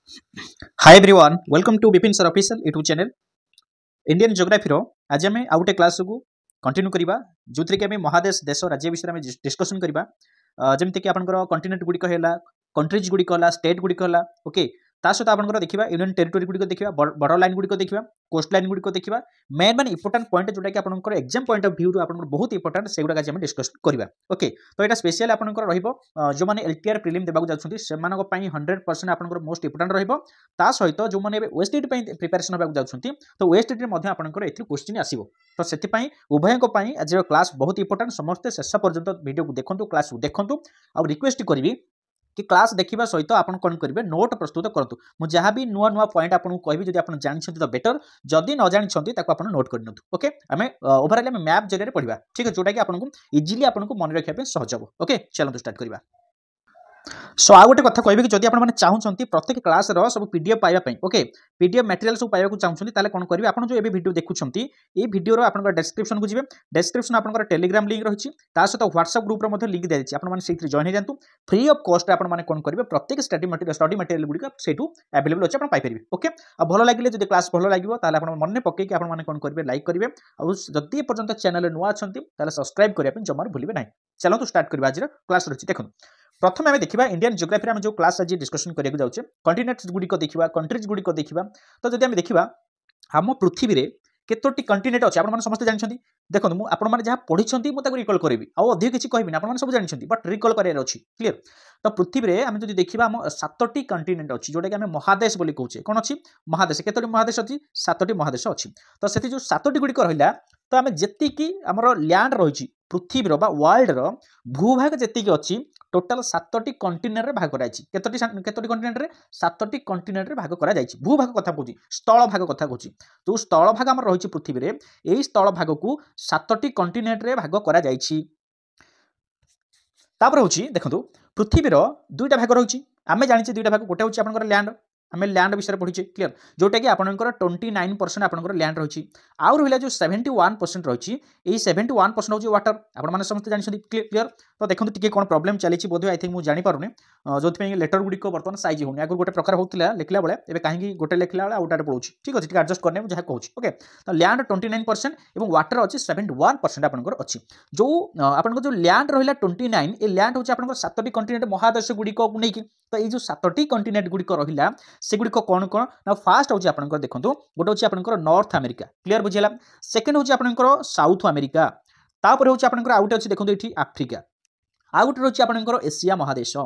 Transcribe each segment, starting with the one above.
Hi everyone welcome to Vipin sir official YouTube channel Indian geography रो आज आम आउ गोटे क्लास को कंटिन्यू करवा जो थी कि महादेश देश राज्य विषय में डिस्कसन करवा जमीक कि आपंकर कंटिनेंट गुड़िक है कंट्रीज गुड़िक है स्टेट गुड़िक है ओके ता सहित आपंकर देखा यूनियन टेरिटोरी गुड़िक देखा बॉर्डर लाइन गुड़िक देखा कोस्ट लाइन गुड़िक देखा मेन मान इंपोर्टाट पॉइंट जोटा कि आपंकर एग्जाम पॉइंट ऑफ व्यू आप बहुत इंपोर्टाट से गुड़ा आज डिस्कस करवा ओके तो यहाँ स्पेशल आपंकर जो मैंने एलटीआर प्रिलिम देवाक जाती से 100% आपंकर मोस्ट इंपोर्टाट रहा सहित जो मैंने वेस्ट प्रिपेरेसन होगा जाती तो वेस्ट आपंकर ए क्वेश्चन आसो तो से उभयों आज क्लास बहुत इंपोर्टाट समस्ते शेष पर्यंत वीडियो को देखो क्लास को देखो आ रिक्वेस्ट करी कि क्लास देखा सहित आप कौन करेंगे नोट प्रस्तुत करूँ मुझे जहाँ भी नुआ नुआ पॉइंट आपको कहबी जब आप जानते तो बेटर जदि न जानते आप नोट कर ओके आम ओवरऑल मैप जरिए पढ़ा ठीक है जोटा कि आपको इजिली आपको मन रखा सहज हम ओके चलते स्टार्ट करवा सो आ गोटे कथा कहबी कि जब आप चाहते प्रत्येक क्लास सब पीडीएफ पाइबा ओके पीडीएफ मटेरियल सब पाइबा चाहते ताले कौन करेंगे आप जो ये वीडियो देखुं ये वीडियो आप डिस्क्रिप्शन को जी डिस्क्रिप्शन आप टेलीग्राम लिंक रही सहित व्हाट्सएप ग्रुप लिंक दी जाए जॉइन हो जातु फ्री ऑफ कॉस्ट आप कौन करेंगे प्रत्येक स्टडी मटेरियल गुड़िक से अवेलेबल अच्छे आप पाइपर ओके आ भल लगे जब क्लास भल लगे मन पकईकि आप कौन करेंगे लाइक करेंगे और जदि पर्यटन चैनल नुआ अच्छा सब्सक्राइब करने जमार भूलें ना चलते स्टार्ट करवा आज क्लास रही देखो प्रथम आम देखा इंडियन ज्योग्राफी में जो क्लास आज डिस्कसन करने जाऊे कंटिनेंट्स गुड़िक देखा कंट्रीज गुड़िक देखा तो जब आम देखा आम पृथ्वी में केतोटी कंटिनेंट अच्छे आप समस्त जानते देखो मुझे जहाँ पढ़ी मुझे रिकल करी आउ अधिक किसी कहबी आप सब जानते बट रिकल करार अच्छी क्लीयर तो पृथ्वी में आम जो देखा आम 7टी कंटिनेंट अच्छी जोटा कि आम महादेश बोली कहूचे कौन अच्छी महादेश केतोटी महादेश अच्छी 7टी महादेश अच्छी तो से जो 7टी गुड़िक रहा तो आम जी आमर लैंड रही पृथ्वी वर्ल्ड भूभाग जी अच्छी टोटाल 7टी कंटिनेंट भाग कराई केतोटी कंटिनेंट 7टी कंटिनेंट भाग कराई भूभाग कथा कहूँ स्थल भाग कथा कहूँ जो स्थल भाग आम रही पृथ्वी में यही स्थल भाग को 7टी कंटिनेंट भाग कराई देखो पृथ्वीर दुईटा भाग रही आम जाने दुईटा भाग गोटे हूँ आप लैंड आम लैंड विषय पढ़ीचे क्लीयर जोटा कि आपंकर 29% आपंकर लैंड रही आउ रहा जो 71% रही 71% हूँ वाटर आपने समस्त जानते क्लीयर तो देखो टी कौन प्रोब्लेम चली बोध आई थिंक मुझे जापे जो लेटर गुड़िक बर्तमान साइज होनी आगे गोटे प्रकार होता लिखला बेले ए कहीं गोटे लिखला बेले आउटे पड़ो ठीक अच्छे एडजस्ट करने जहाँ कहूँ ओके तो लैंड 29% और वाटर अच्छी 71% आपंकर अच्छी जो आपंकर जो लैंड रहा 29 ये लैंड हूँ आप 7टी कंटिनेंट महादेश गुड़िक नहीं तो ये जो 7टी कंटिनेंट गुड़िक रहा सेगुड़िक कौन कौन ना फास्ट हूँ आप देखो गोटे हूँ आप नॉर्थ अमेरिका क्लीयर बुझेगा सेकेंड हूँ आप साउथ अमेरिका तापर हूँ आप आउटे अच्छे देखो ये आफ्रिका आउ गोटे रही आपंकर एशिया महादेश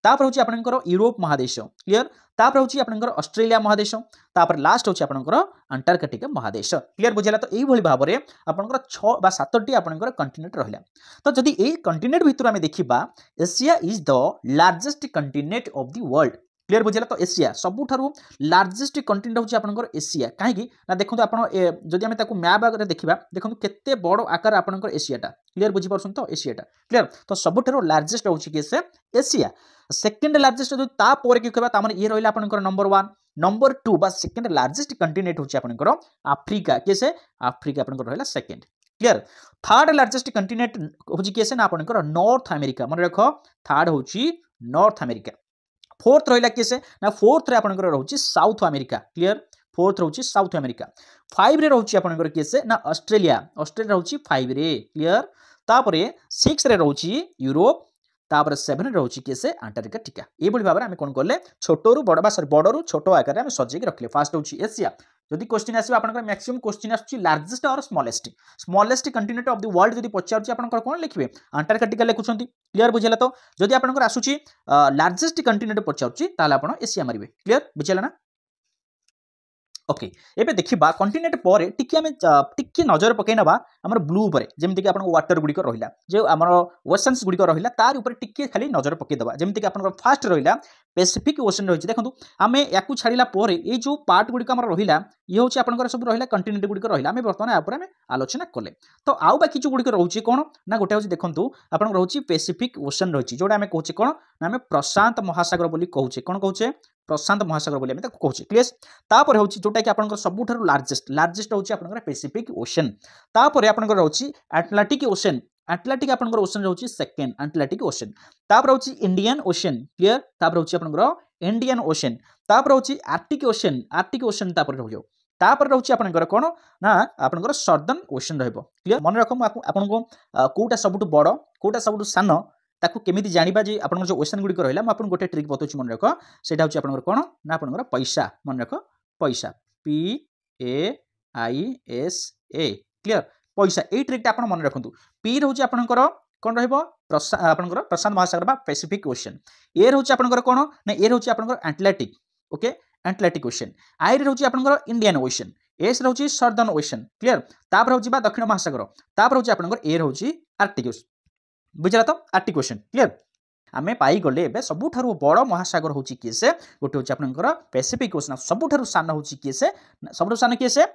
तापर हूँ आपंकर यूरोप महादेश क्लीयर तापर हूँ आपंकर ऑस्ट्रेलिया महादेश तापर लास्ट हूँ आपंकर अंटार्कटिका महादेश क्लीयर बुझेगा तो यही भाव में आपंकर 6 बा 7टी आपंकर कंटिनेंट रहा तो जदि यही कंटिनेंट भितर आम देखा Asia is the largest continent of the world clear बुझेगा तो एशिया सबुठारु लार्जेस्ट कंटिनेंट हूँ आपंकर एशिया कहीं ना देखो आप जदि आम मैप आगे देखा देखो केते बड़ आकार आपंकर एशियाटा क्लीयर बुझीपार तो एशियाटा क्लीयर तो सबुठारु लार्जेस्ट हूँ कि एशिया सेकेंड लार्जेस्ट जो तापर कि कहवा ये रहा आपंकर नंबर 1 नंबर 2 बा सेकेंड लार्जेस्ट कंटिनेंट हूँ आपंकर आफ्रिका किसे आफ्रिका आपंकर रहा second clear third largest continent हूँ किसे ना आपंकर नॉर्थ अमेरिका मन रख थर्ड हूँ नॉर्थ अमेरिका फोर्थ रहा किसे ना फोर्थ रे आपंकर रही साउथ अमेरिका क्लीयर फोर्थ रही साउथ अमेरिका 5 रे रही आपंकर किसे ना ऑस्ट्रेलिया ऑस्ट्रेलिया रही 5 रे क्लीयर तापर 6 रे रही यूरोप तापर 7 रे रही किसे अंटार्कटिका ये भाव में कौन कले छोटू बड़ सॉरी बड़ू छोट आकार में सजेक रखले फास्ट हूँ एशिया जदि क्वेश्चन आसो आप मैक्सिमम क्वेश्चन आसुची लार्जेस्ट और smallest continent of the world जदि पचार आप कौन लिखे अंटार्कटिका लिखुं क्लीयर बुझेगा तो जदि आप आसूची लार्जेस्ट कंटिनेंट पचार आप एशिया मारे क्लीयर बुझेगा ना ओके एबे देखिबा कंटिनेंट पर टिके नजर पकई नबा हमर ब्लू पर जेमति कि आपन वाटर गुडी को रहिला जे हमर ओशंस गुडी को रहिला तार ऊपर टिके खाली नजर पकई दबा जेमति कि आपन फास्ट रहिला पैसिफिक ओशन रही देखो आम या छाड़ा पर ये जो पार्ट गुड़िक रहा ये हूँ आपंकर सब रहा कंटिनेंट गुड़िक रहा आम बर्तमान आम आलोचना कले तो आउ बाकी जो गुड़िक रोचे कौन ना गोटे हूँ देखो आप रोचे पैसिफिक ओशन रही जोटा आम कहे कौन ना आम प्रशांत महासागर बोली कहूचे कौन कहे प्रशांत महासागर बोली कहे क्लीयर तापर हूँ जोटा कि आप सबुठ लार्जेस्ट हूँ आप पैसिफिक ओशन तापर आप रोचे आटलांटिक ओशन आटलांटिक आपंकर ओशन रही सेकेंड आटलांटिक ओशन तापर हूँ इंडियन ओशन क्लीयर तापर हूँ आपंकर इंडियन ओशन तापर होची आर्टिक ओशन तापर रहयो तापर रहउची आपनकर कोन ना आपनकर सर्दर्न ओशन रहइबो क्लियर मन रखम आपनको कोटा सबटु बड़ कोटा सबटु सान ताकू केमिति जानिबा जे आपनकर जो ओशन गुडी रहइला म आपन गोटे ट्रिक बतौची मन रख सेटा होची आपनकर कोन ना आपनकर पैसा मन रख पैसा P A I S A clear पैसा ए ट्रिक आपन मन रखंतु पी रहउची आपनकर कोन रहइबो आपनकर प्रशांत महासागर बा पैसिफिक ओशन ए रहउची आपनकर कोन ना ए रहउची आपनकर एटलांटिक ओके एटलांटिक ओशन आई रहउची आपनकर इंडियन ओशन एस रहउची सर्दर्न ओशन क्लियर तापर रहउची बा दक्षिण महासागर तापर रहउची आपनकर ए रहउची आर्टिक ओशन बुझला तो आर्टिक ओशन क्लियर आमे पाई गले एबे सबुठारु बड़ महासागर होची किसे गोटे होची आपनकर पैसिफिक ओशन सबुठारु सान होची किसे सबुठारु सान किसे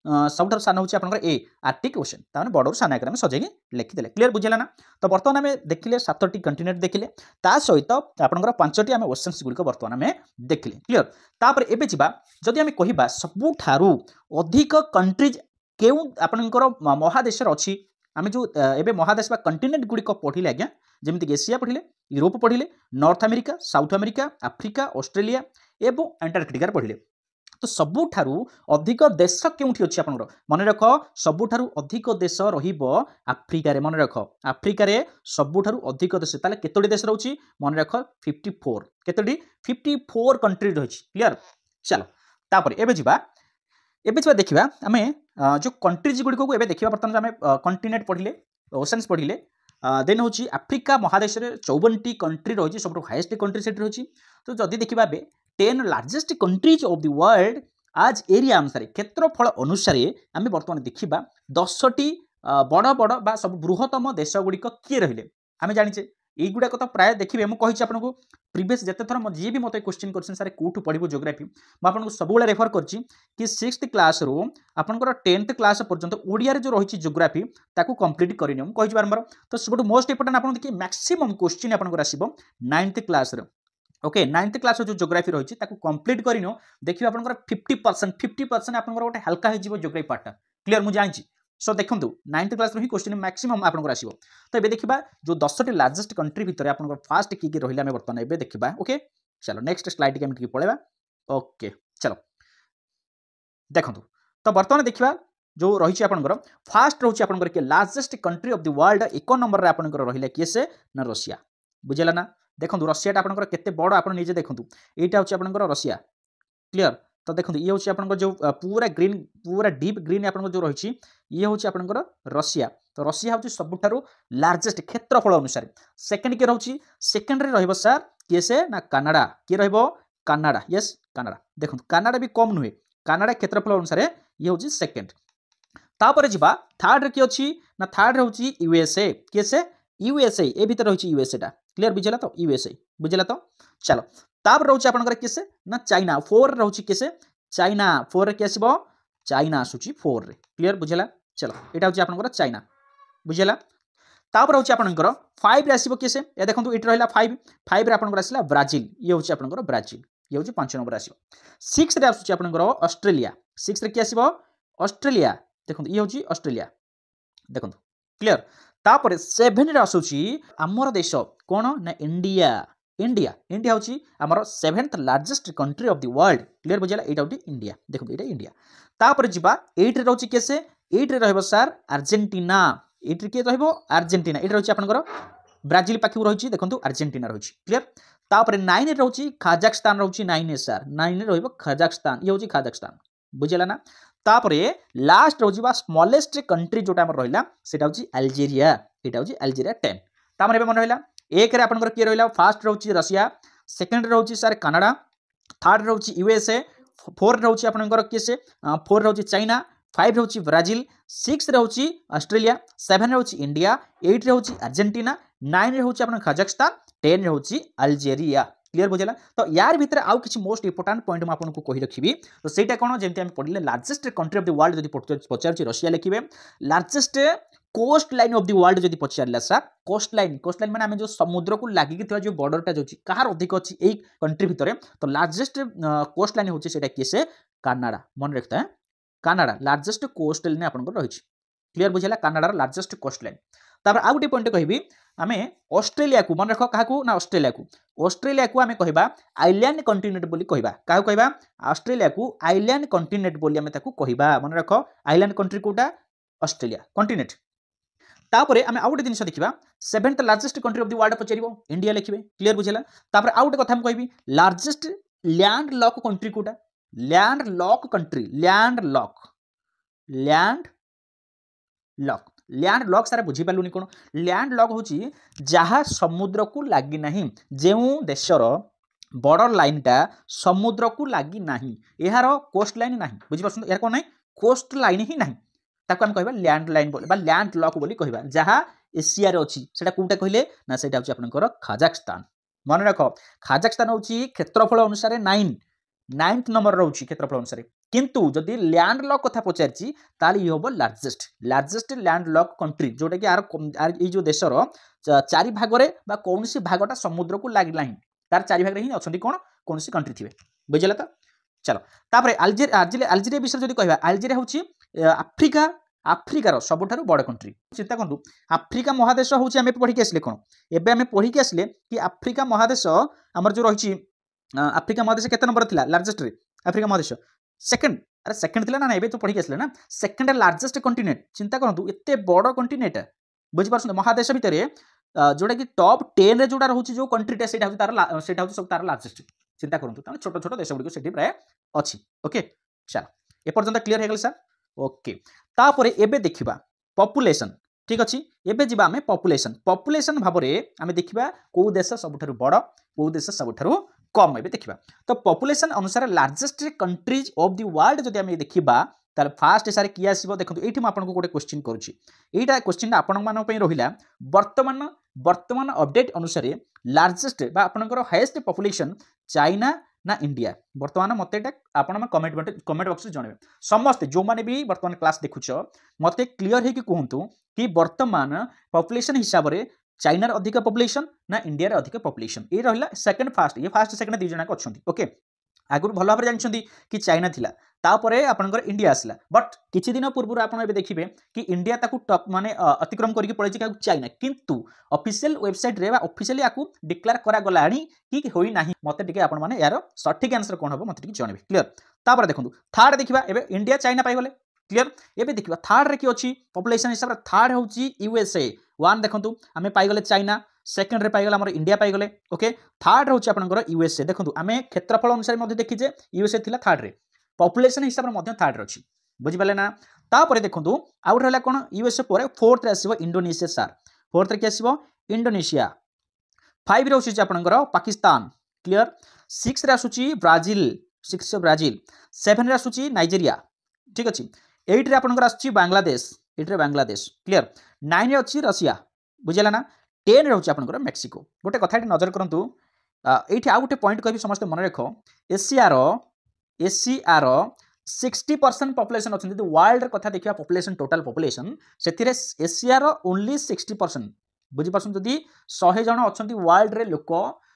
सबुठारु सान होची आपनकर ए आर्टिक ओशन ताने बडर सान आकर में सजेगी लिखि देले क्लियर बुझला ना तो वर्तमान आमे देखिले 7टी कंटिनेंट देखिले ता सहित आपनकर 5टी आमे ओशंस गुडी को वर्तमान आमे देखिले क्लियर तापर एबे जिबा जदि आमे कहिबा सबुठारु अधिक कंट्रीज केउ आपनकर महादेश अछि आमे जो एबे महादेश बा कंटिनेंट गुडी को पढिले आज्ञा जेमिति एशिया पढिले यूरोप पढिले North America South America Africa Australia एवं अंटार्कटिका पढिले तो सबुठारु अधिक देश केउठी अछि आपनकर मन रख सबुठारु अधिक देश रहिबो आफ्रिका रे मन रख आफ्रिका रे सबुठारु अधिक देश ताले केतोडी देश रहउची मन रख 54 केतोडी 54 कंट्री रहिछि क्लियर चलो तापर एबे देखिबा आमे जो कंट्रीज गुडी को एबे देखिबा बर्तमान आमे कंटिनेंट पढिले ओशंस पढिले देन होची आफ्रिका महादेश रे 54टी कंट्री रहिछि सबटु हाईएस्ट कंट्री सेट रहिछि तो जदी देखिबा बे 10 largest countries of the world आज एरिया अनुसार क्षेत्रफल अनुसार आमे बर्तमान देखिबा 10टी बड़ बड़ बा सब बृहत्तम देश गुडी को किए रहिले आमे जानिचे एई गुडा को तो प्राय देखिबे म कहिछि आपनको प्रीवियस जते थर म जे भी मते क्वेश्चन करछन सारे कोठु पढिबो ज्योग्राफी म आपनको सबुले रेफर करछि कि 6th क्लास रो आपनकर 10th क्लास पर्यंत ओडिया रे जो रहिछि ज्योग्राफी ताकू कंप्लीट करिनियो म कहिछि बारंबार तो सबटु मोस्ट इंपोर्टेंट आपन देखि मैक्सिमम क्वेश्चन आपनकर आसीबो 9th क्लास रे ओके 9th क्लास जो ज्योग्राफी रहिछि ताकू कंप्लीट करिनियो देखिबा आपनकर 50% आपनकर गोटे हल्का हे जिवो ज्योग्राफी पार्ट क्लियर मु जानिछि सो देखंतु 9th क्लास रो ही क्वेश्चन मैक्सिमम आपनकर आसीबो तो एबे देखिबा जो 10टी लार्जेस्ट कंट्री भितर आपनकर फास्ट की रहिला में वर्तमान एबे देखिबा ओके चलो नेक्स्ट स्लाइड के हम की पळेबा ओके चलो देखंतु तो वर्तमान देखिबा जो रहिछि आपनकर फास्ट रहउछि आपनकर के largest country of the world 1 number रे आपनकर रहिला किसे ना रशिया बुझला ना देखंतु रशिया टा आपनकर केते बड़ आपन निजे देखंतु एटा होछि आपनकर रशिया क्लियर तो देखंतु ये होछि आपनकर जो पूरा ग्रीन पूरा डीप ग्रीन आपनकर जो रहिछि ये होछि आपनकर रशिया तो रशिया होछि सबुठारु लार्जेस्ट क्षेत्रफल अनुसार सेकंड के रहउछि सेकंड रे रहइबो सर केसे ना कनाडा के रहइबो कनाडा यस कनाडा देखंतु कनाडा भी कम नुहे कनाडा क्षेत्रफल अनुसार ये होछि सेकंड तापर जिबा थर्ड रे के अछि ना थर्ड रहउछि यूएसए केसे यूएसए ए भीतर रहउछि यूएसए टा क्लियर बुझला तो यूएसए बुझला तो चलो तापर रहउछि आपनकर केसे ना चाइना 4 रहउछि केसे चाइना 4 रे के आसीबो चाइना आसुछि 4 रे क्लियर बुझला चलो एटा होछि आपनकर चाइना बुझला तापर होछि आपनकर 5 रे आसीबो केसे ए देखंतु एट रहला 5 रे आपनकर आसीला ब्राजील ये होछि आपनकर ब्राजील ये होछि 5 नंबर आसीबो 6 रे आसुछि आपनकर ऑस्ट्रेलिया 6 रे के आसीबो ऑस्ट्रेलिया देखंतु ये होछि ऑस्ट्रेलिया देखंतु क्लियर तापर 7 रे आसुछि हमर देश कोन ना इंडिया इंडिया इंडिया होछि हमर 7th largest country of the world clear बुझला एटा होछि इंडिया देखंतु एटा इंडिया तापर जिबा 8 रे रहउछि केसे 8 रे रहइबो सर अर्जेंटीना 8 रे के रहइबो अर्जेंटीना एटा रहउछि आपनकर ब्राजील पाखु रहउछि देखंतु अर्जेंटीना रहउछि क्लियर तापर 9 रे रहउछि कजाकिस्तान रहउछि 9 रे सर 9 रे रहइबो कजाकिस्तान ये होछि कजाकिस्तान बुझला ना तापर लास्ट रहउछि बा स्मॉलेस्ट कंट्री जोटा हमर रहिला सेटा होछि अल्जेरिया एटा होछि अल्जेरिया 10 तापर एबे मन रहिला एक रे आपनकर के रहिला फर्स्ट रहउछि रशिया सेकंड रहउछि सर कनाडा थर्ड रहउछि यूएसए 4 रहउछि आपनकर केसे 4 रहउछि चाइना 5 रहउछि ब्राजील 6 रहउछि ऑस्ट्रेलिया 7 रहउछि इंडिया 8 रहउछि अर्जेंटीना 9 रहउछि आपन कजाकिस्तान 10 रहउछि अल्जेरिया क्लियर बुझला तो यार भीतर आउ किछि मोस्ट इंपोर्टेंट पॉइंट म आपन को कहि रखिबी तो सेटा कोन जेमति हम पढिले largest country of the world जदि पचारछि रशिया लिखिबे largest coast line of the world जदि पचारला सा कोस्ट लाइन माने हम जो समुद्र को लागि थिवा जो बॉर्डरटा जोछि कहार अधिक अछि एई कंट्री भितरे तो लार्जेस्ट कोस्ट लाइन होछि सेटा केसे कनाडा मन रखता है कनाडा लार्जेस्ट कोस्ट लाइन आपन को रहिछि क्लियर बुझला कनाडा लार्जेस्ट कोस्ट लाइन तापर आउ गोटे पॉइंट कहबी आम ऑस्ट्रेलिया को मन रख क्या ना ऑस्ट्रेलिया को आम कहबा आइलैंड कंटिनेंट बोली कहबा क्या कहबा ऑस्ट्रेलिया को आइलैंड कंटिनेंट बोली आम ताकू कहबा मन रख आइलैंड कंट्री कोटा ऑस्ट्रेलिया कंटिनेंट तापर आम आउ गोटे जिन देखा 7th largest country of the world पचार इंडिया लिखे क्लियर बुझेगा तापर आउ गोटे कथा कहबी लार्जेस्ट लैंड लॉक कंट्री कोटा land lock country land lock सारा बुझी पालुनी कौन लैंड लॉक होची जहाँ समुद्र को लगी नहीं जो देशर बॉर्डर लाइनटा समुद्र को लगी नहीं यार कोस्ट लाइन ना बुझीपार यार कौन ना कोस्ट लाइन ही ना ताको हम कहबा लैंड लाइन बोली लैंड लॉक बोली कहबा जहाँ एशिया रे अछि सेटा कोटा कहले ना सेटा होची आपनकर खाजाकस्तान मन रख खाजाकस्तान होची क्षेत्रफल अनुसार 9th नंबर रोची क्षेत्रफल अनुसार किंतु जदि लैंड लॉक कथा पचारची ताली ये होबो लार्जेस्ट लैंड लॉक कंट्री जोटा कि आर ये जो देशर चारि भाग रे बा कोनसी भागटा समुद्र को लागि नाही तार चारि भाग रे ही अछंती कोन कोनसी कंट्री थिबे बुझिला त चलो तापर अल्जेरिया विषय जदि कहबा अल्जेरिया होची आफ्रिकार सबुठारु बड़ कंट्री चिंता करु आफ्रिका महादेश होची आमे पढ़ी के आसले कोन एबे आमे पढ़ी के आसले कि आफ्रिका महादेश हमर जो रहिची आफ्रिका महादेश केते नंबर थिला लार्जेस्ट रे आफ्रिका महादेश सेकंड अरे सेकंड थिला ना एबे तो पढ़ी के आसले ना सेकंड लार्जेस्ट कंटिनेंट चिंता करु एते बड़ कंटिनेंट बुझी पारछन महादेश भितरे जोटा कि टॉप 10 रे जोटा रहउची जो कंट्रीटा सेटा होची सब तार लार्जेस्ट चिंता करु ताने छोट छोट देश गुडी सेठी प्राय अछि ओके चलो ए पर्यंत क्लियर हे गेल सर ओके तापर एबे देखिबा पॉपुलेशन ठीक अछि एबे जिबा हमें पॉपुलेशन भाव रे हमें देखिबा को देश सबठारु बड़ को देश सबठारु कम एबे देखिबा तो पॉपुलेशन अनुसार largest countries of the world जदि हमें देखिबा तार फास्ट सारे किया आसीबो देखंतु एठी म आपनको गोटे क्वेश्चन करूची एटा क्वेश्चन आपन मानन पई रहिला वर्तमान अपडेट अनुसार लार्जेस्ट बा आपनकर हाईएस्ट पॉपुलेशन चाइना ना इंडिया वर्तमान मते आपण कमेंट बॉक्स रे जणाबे समस्त जो माने भी वर्तमान क्लास देखुछ मते क्लियर है कि कहंतु कि वर्तमान पॉपुलेशन हिसाब रे चाइना रे अधिक पॉपुलेशन ना इंडिया रे अधिक पॉपुलेशन ए रहला सेकंड फास्ट ये फास्ट सेकंड दी जना को अछंती ओके आगुर भल भाव जानछंती कि चाइना थिला तापरे आपनकर इंडिया आसला बट किछि दिन पूर्व आपण एबे देखिबे कि इंडिया ताकू टॉप माने अतिक्रम करके पळेछि का चाइना किंतु ऑफिशियल वेबसाइट रे बा ऑफिशियली आकू डिक्लेयर करा गलाणी कि होई नाही मते टिके आपण माने यार सठिक आंसर कोन हबो मते टिके जणबे क्लियर तापर देखंतु थर्ड देखिबा एबे इंडिया चाइना पाइ गले क्लियर एबे देखिबा थर्ड रे कि अछि पॉपुलेशन हिसाब रे थर्ड होउची यूएसए वन देखंतु हमें पाइ गले चाइना सेकंड रे पाइ गले हमर इंडिया पाइ गले ओके थर्ड होउची आपनकर यूएसए देखंतु हमें क्षेत्रफल अनुसार मध्ये देखिजे यूएसए थिला थर्ड रे पॉपुलेशन हिसाब रे मध्ये थर्ड रे अछि बुझि पाले ना तापर देखंतु आउट रहला कोन यूएसए परे फोर्थ रे आसीबो इंडोनेशिया सर फोर्थ रे कि आसीबो इंडोनेशिया 5 रे आसीछि आपनकर पाकिस्तान क्लियर 6 रे आसुछि ब्राजील 6 ब्राजील 7 रे आसुछि नाइजीरिया ठीक अछि 8 रे आपनकर आसुछि बांग्लादेश 8 रे बांग्लादेश क्लियर 9 रे अछि रशिया बुझिला ना 10 रे होछि आपनकर मेक्सिको गोटे कथा नजर करंतु एठी आ गोटे पॉइंट कहबी समस्त मन रखो एशिया रो 60% पॉपुलेशन अछि यदि वर्ल्ड रे कथा देखिया पॉपुलेशन टोटल पॉपुलेशन सेथिरे एशिया रो ओनली 60% बुझि परसन जदि 100 जन अछंती वर्ल्ड रे लोक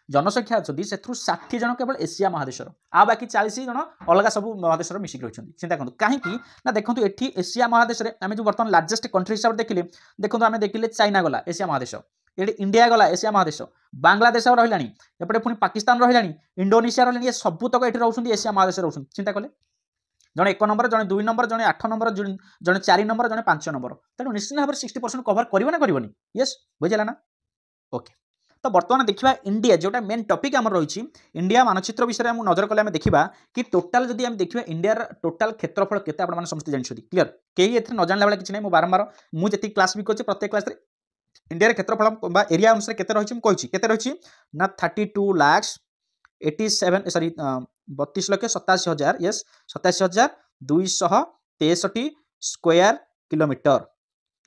जनसंख्या अछंती सेथु 60 जन केवल एशिया महादेश रो आ बाकी 40 जन अलगा सब महादेश रो मिसिक रहछंती चिंता करंतु काहे कि ना देखंतु एठी एशिया महादेश रे हमें जो वर्तमान लार्जेस्ट कंट्री हिसाब देखिले देखंतु हमें देखिले चाइना गला एशिया महादेश एठी इंडिया गला एशिया महादेश बांग्लादेश रहिलानी एपटे पुनी पाकिस्तान रहिलानी इंडोनेशिया रहिलानी ये सब तक एठी रहउछंती एशिया महादेश रहउछंती चिंता कले जने 1 नंबर जने 2 नंबर जने 8 नंबर जने 4 नंबर जने 5 नंबर तेणु निश्चित भाव 60% कवर करिवो ना करिवोनी यस बुझिला ना ओके तो बर्तमान देखिबा इंडिया जोटा मेन टॉपिक हमर रहिछि इंडिया मानचित्र विषय हम नजर कले हम देखिबा कि टोटल जदि हम देखिबा इंडिया र टोटल क्षेत्रफल केते आपण माने समस्त जानिछथि क्लियर केही एथि न जानला वाला किछ नै मु बारंबार मु जति क्लास भी करछि प्रत्येक क्लास रे इंडिया रे क्षेत्रफल बा एरिया अनुसार केते रहिछि मु कहिछि केते रहिछि ना 32 लाख 87 सॉरी 32 लाख 87 हजार यस 87 हजार 263 स्क्वायर किलोमीटर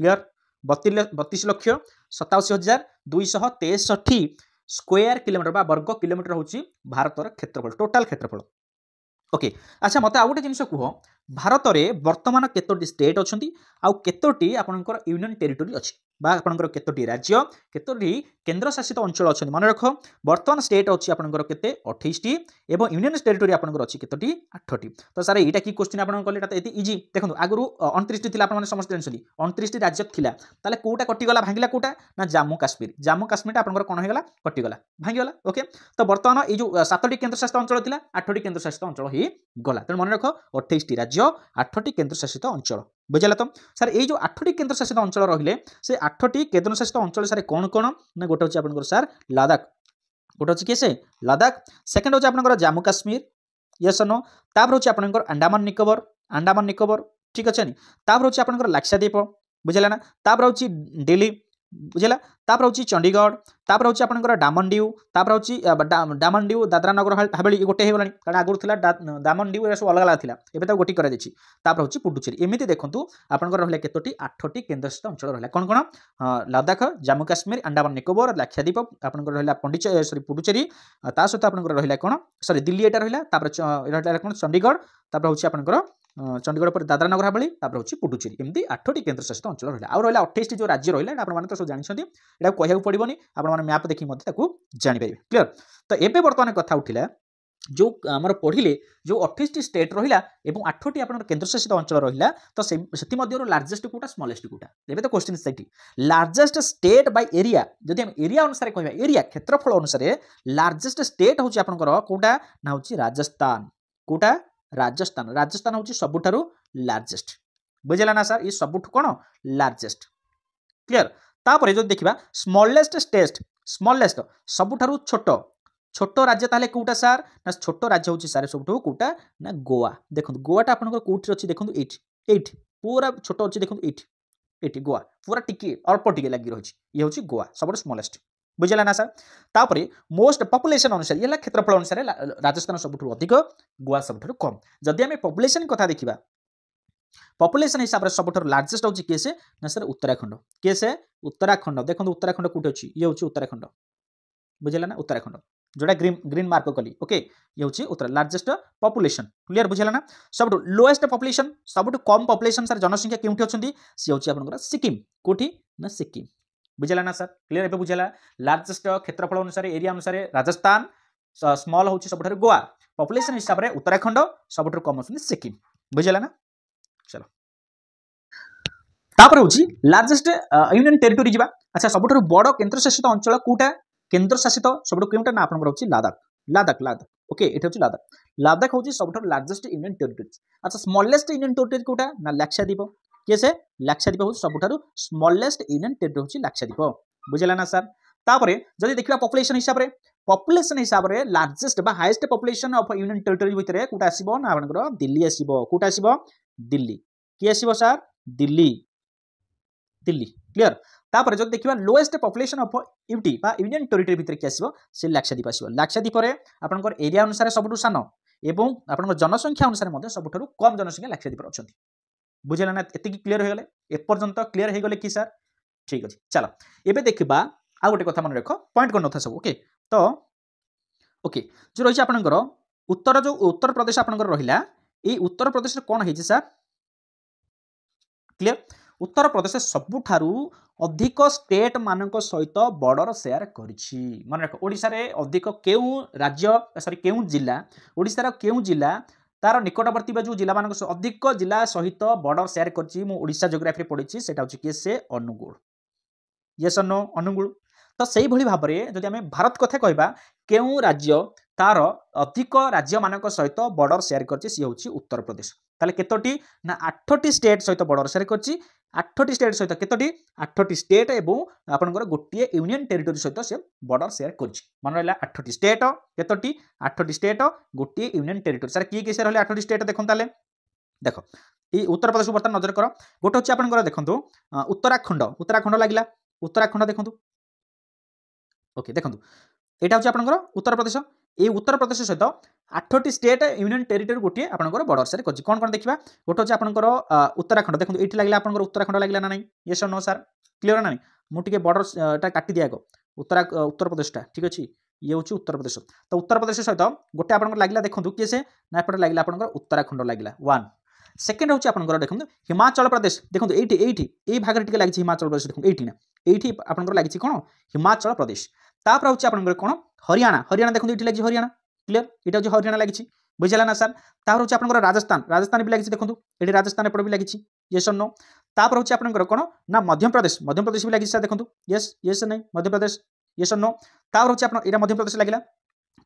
क्लियर 32 लाख 87 हजार 263 स्क्वायर किलोमीटर बा वर्ग किलोमीटर होची भारत र क्षेत्रफल टोटल क्षेत्रफल ओके अच्छा मते आ गोटे जिनिस कुह भारत रे वर्तमान केतोटी स्टेट अछंती आ केतोटी आपनकर यूनियन टेरिटरी अछि बा आपनकर केतोटी राज्य केतोटी केंद्र शासित अंचल अच्छा मन रख बर्तमान स्टेट अच्छी आपनकर केते 28 टी एवं यूनियन टेरिटोरी आपनकर अच्छी केतोटी 8 टी तो सर एटा की क्वेश्चन आपन कले एटा एति इजी देखंतु आगुरु 29 टी थिला आपन माने समस्त जानछली 29 टी राज्य थिला ताले कोटा कटि गला भांगिला कोटा ना जम्मू काश्मीर आपनकर कोन हे गला कटि गला भांगी गला ओके तो बर्तमान ए जो 7 टी केंद्र शासित अंचल थिला 8 टी केंद्र शासित अंचल ही गला त मन रख 28 टी राज्य 8 टी केंद्र शासित अंचल बुझला तो सर ये जो 8 टी केंद्र शासित अंचल रहिले से 8 टी केंद्र शासित अंचल सारे कौन कौन ना गोटे होची आपनकर सर लद्दाख गोटे होची केसे लद्दाख सेकंड होची आपनकर जम्मू काश्मीर यस नो तापर होची आपनकर अंडमान निकोबर ठीक अछि नी तापर होची आपनकर लाक्षाद्वीप बुझला ना तापर होची दिल्ली बुझला तापर होची चंडीगढ़ तापर होची आपनकर डामनडिउ तापर होची डामनडिउ दादरा नगर हवेली गोटे हेगलानी कारण आगुर थिला डामनडिउ एसो अलग अलग थिला एबे तो गोटी करा देछि तापर होची पुडुचेरी एमिति देखंतु आपनकर रहले केतोटी 8 टी केंद्रशासित अंचल रहला कोन कोन लद्दाख जम्मू काश्मीर अंडमान निकोबर लाक्षाद्वीप आपनकर रहला पुडुचेरी ता सहित आपनकर रहला कोन सॉरी दिल्ली एटा रहला तापर रहला कोन चंडीगढ़ तापर होची आपनकर चंडीगढ़ पर दादरा नगर हवेली तापर होची पुडुचेरी एमती 8 टी केंद्र शासित अंचल रहला आ रहला 28 टी जो राज्य रहला आपण माने तो सब जानिछथि एटा कहया पड़िबोनी आपण माने मैप देखि मध्ये ताकू जानि परिबे क्लियर तो एबे वर्तमान कथा उठिला जो आमर पढ़िले जो 28 टी स्टेट रहिला एवं 8 टी आपन केंद्र शासित अंचल रहिला तो सेति मध्यरो लार्जेस्ट कोटा स्मॉलेस्ट कोटा एबे तो question Sethi largest state by area जदि हम एरिया अनुसार कहबा एरिया क्षेत्रफल अनुसार लार्जेस्ट स्टेट होची आपनकर कोटा ना होची राजस्थान कोटा राजस्थान होची सबुठारु लार्जेस्ट बुझला ना सर ये सबुठ कोन लार्जेस्ट क्लियर तापरे जो देखिबा स्मॉलेस्ट सबुठारु छोट राज्य ताले कोटा सर ना छोट राज्य होची सर सबुठु कोटा ना गोवा देखो गोवाटा आपनकर कोठी अछि देखो 8 पूरा छोट अछि देखो 8 गोवा पूरा टिके अल्प टिके लागि रहछि ये होची गोवा सबुठ स्मॉलेस्ट बुझला ना सर तापरे मोस्ट पॉपुलेशन अनुसार ये क्षेत्रफल अनुसार राजस्थान सबुठु अधिक गोवा सबुठु कम जदि हम पॉपुलेशन कथा देखिबा पॉपुलेशन हिसाब रे सबुठु लार्जेस्ट होची केसे ना सर उत्तराखंड देखो उत्तराखंड कोठी अछि ये होची उत्तराखंड बुझला ना उत्तराखंड जोड़ा ग्रीन मार्क कली ओके ये होची उत्तर लार्जेस्ट पॉपुलेशन क्लियर बुझला ना सबुठु लोएस्ट पॉपुलेशन सबुठु कम पॉपुलेशन सर जनसंख्या केउठी अछंती से होची आपनकर सिक्किम कोठी ना सिक्किम बुझला ना सर क्लियर एबे बुझला लार्जेस्ट क्षेत्रफल अनुसार एरिया अनुसार राजस्थान स्मॉल होची सबुठु गोवा पॉपुलेशन हिसाब रे उत्तराखंड सबुठु कम अछंती सिक्किम बुझला ना चलो तापर होची लार्जेस्ट यूनियन टेरिटोरी जिबा अच्छा सबुठु बड़ केंद्र शासित अंचल कोटा केंद्र शासित सबुठु केउटा ना आपनकर होची लद्दाख ओके एटा होची लद्दाख होची सबुठु लार्जेस्ट यूनियन टेरिटोरी अच्छा स्मॉलेस्ट यूनियन टेरिटोरी कोटा ना लाक्षाद्वीप केसे लाक्षाद्वीप होची सबुठारु स्मॉलेस्ट यूनियन टेरिटोरी होची लाक्षाद्वीप बुझला ना सर तापरे जदि देखिबा पॉपुलेशन हिसाब रे लार्जेस्ट बा highest population of union territory भितरे कोटा आसीबो ना आपनकर दिल्ली आसीबो कोटा आसीबो दिल्ली की आसीबो सर दिल्ली क्लियर तापर जदि देखिबा लोएस्ट पॉपुलेशन ऑफ यूटी बा यूनियन टेरिटोरी भितरे की आसीबो से लाक्षाद्वीप आसीबो लाक्षाद्वीप रे आपनकर एरिया अनुसार सबुठु सानो एवं आपनकर जनसंख्या अनुसार मध्ये सबुठारु कम जनसंख्या लाक्षाद्वीप अछंती बुझला ना एति की क्लियर हो गले ए पर्यंत क्लियर हो गले की सर ठीक अछि चलो एबे देखिबा आ गोटे कथा मन रखो पॉइंट कोन नथा सब ओके तो ओके जो रही आपनकर उत्तर प्रदेश आपनकर रहिला ए उत्तर प्रदेश कोन हेछि सर क्लियर उत्तर प्रदेश सबुठारु अधिक स्टेट मानक सहित बॉर्डर शेयर करिछि मन रखो ओडिसा रे अधिक केउ राज्य सॉरी केउ जिल्ला ओडिसा रो केउ जिल्ला तार निकटवर्ती जो जिला मान अधिक जिला सहित बॉर्डर शेयर करछि मु ओडिसा जियोग्राफी पढिछि सेटा होछि केसे अनुगुल यस नो अनुगुल तो सेही भली भाबरे जदि हमें भारत कथा कहबा केउ राज्य तार अधिक राज्य मानक सहित बॉर्डर शेयर करछि सी होछि उत्तर प्रदेश ताले केतोटी ना 8टी स्टेट सहित बॉर्डर शेयर करछि 8टी स्टेट सहित केतोटी 8टी स्टेट एवं आपनकर गोटिए यूनियन टेरिटोरी सहित से बॉर्डर शेयर करछि मन रहला 8टी स्टेट केतोटी 8टी स्टेट गोटिए यूनियन टेरिटोरी सर की केसे रहले 8टी स्टेट देखन ताले देखो ई उत्तर प्रदेश बर्तमान नजर करो गोटे होछि आपनकर देखंतु उत्तराखंड लागिला उत्तराखंड देखंतु ओके देखंतु एटा होछि आपनकर उत्तर प्रदेश ए उत्तर प्रदेश सहित 8टी स्टेट यूनियन टेरिटोरी गोटे आपनकर बॉर्डर शेयर करछि कोन देखिबा गोटे होछि आपनकर उत्तराखंड देखंतु एठी लागिला आपनकर उत्तराखंड लागिला ना नै यस और नो सर क्लियर ना नै मु टिके बॉर्डर टा काटी दिया गो उत्तर प्रदेश टा ठीक अछि ये होछि उत्तर प्रदेश तो उत्तर प्रदेश सहित गोटे आपनकर लागिला देखंतु केसे ना एपटे लागिला आपनकर उत्तराखंड लागिला 1 सेकेंड हूँ आपंकर देखो हिमाचल प्रदेश देखो ये भाग में लगी हिमाचल प्रदेश देखो ये ना ये आपंकर लगी कौन हिमाचल प्रदेश तापर हूँ आपंकर कौन हरियाणा हरियाणा देखो ये लगी हरियाणा क्लीयर यहाँ हूँ हरियाणा लगी बुझेगा ना सर तापर हूँ आपंकर राजस्थान राजस्थान भी लगी देखो ये राजस्थान एपट भी लगी येस और नो तापर हूँ आपंकर कौन ना मध्य प्रदेश भी लगी सर देखो येस येस नहीं मध्य प्रदेश येस और नो तापर हूँ यहाँ मध्य प्रदेश लगे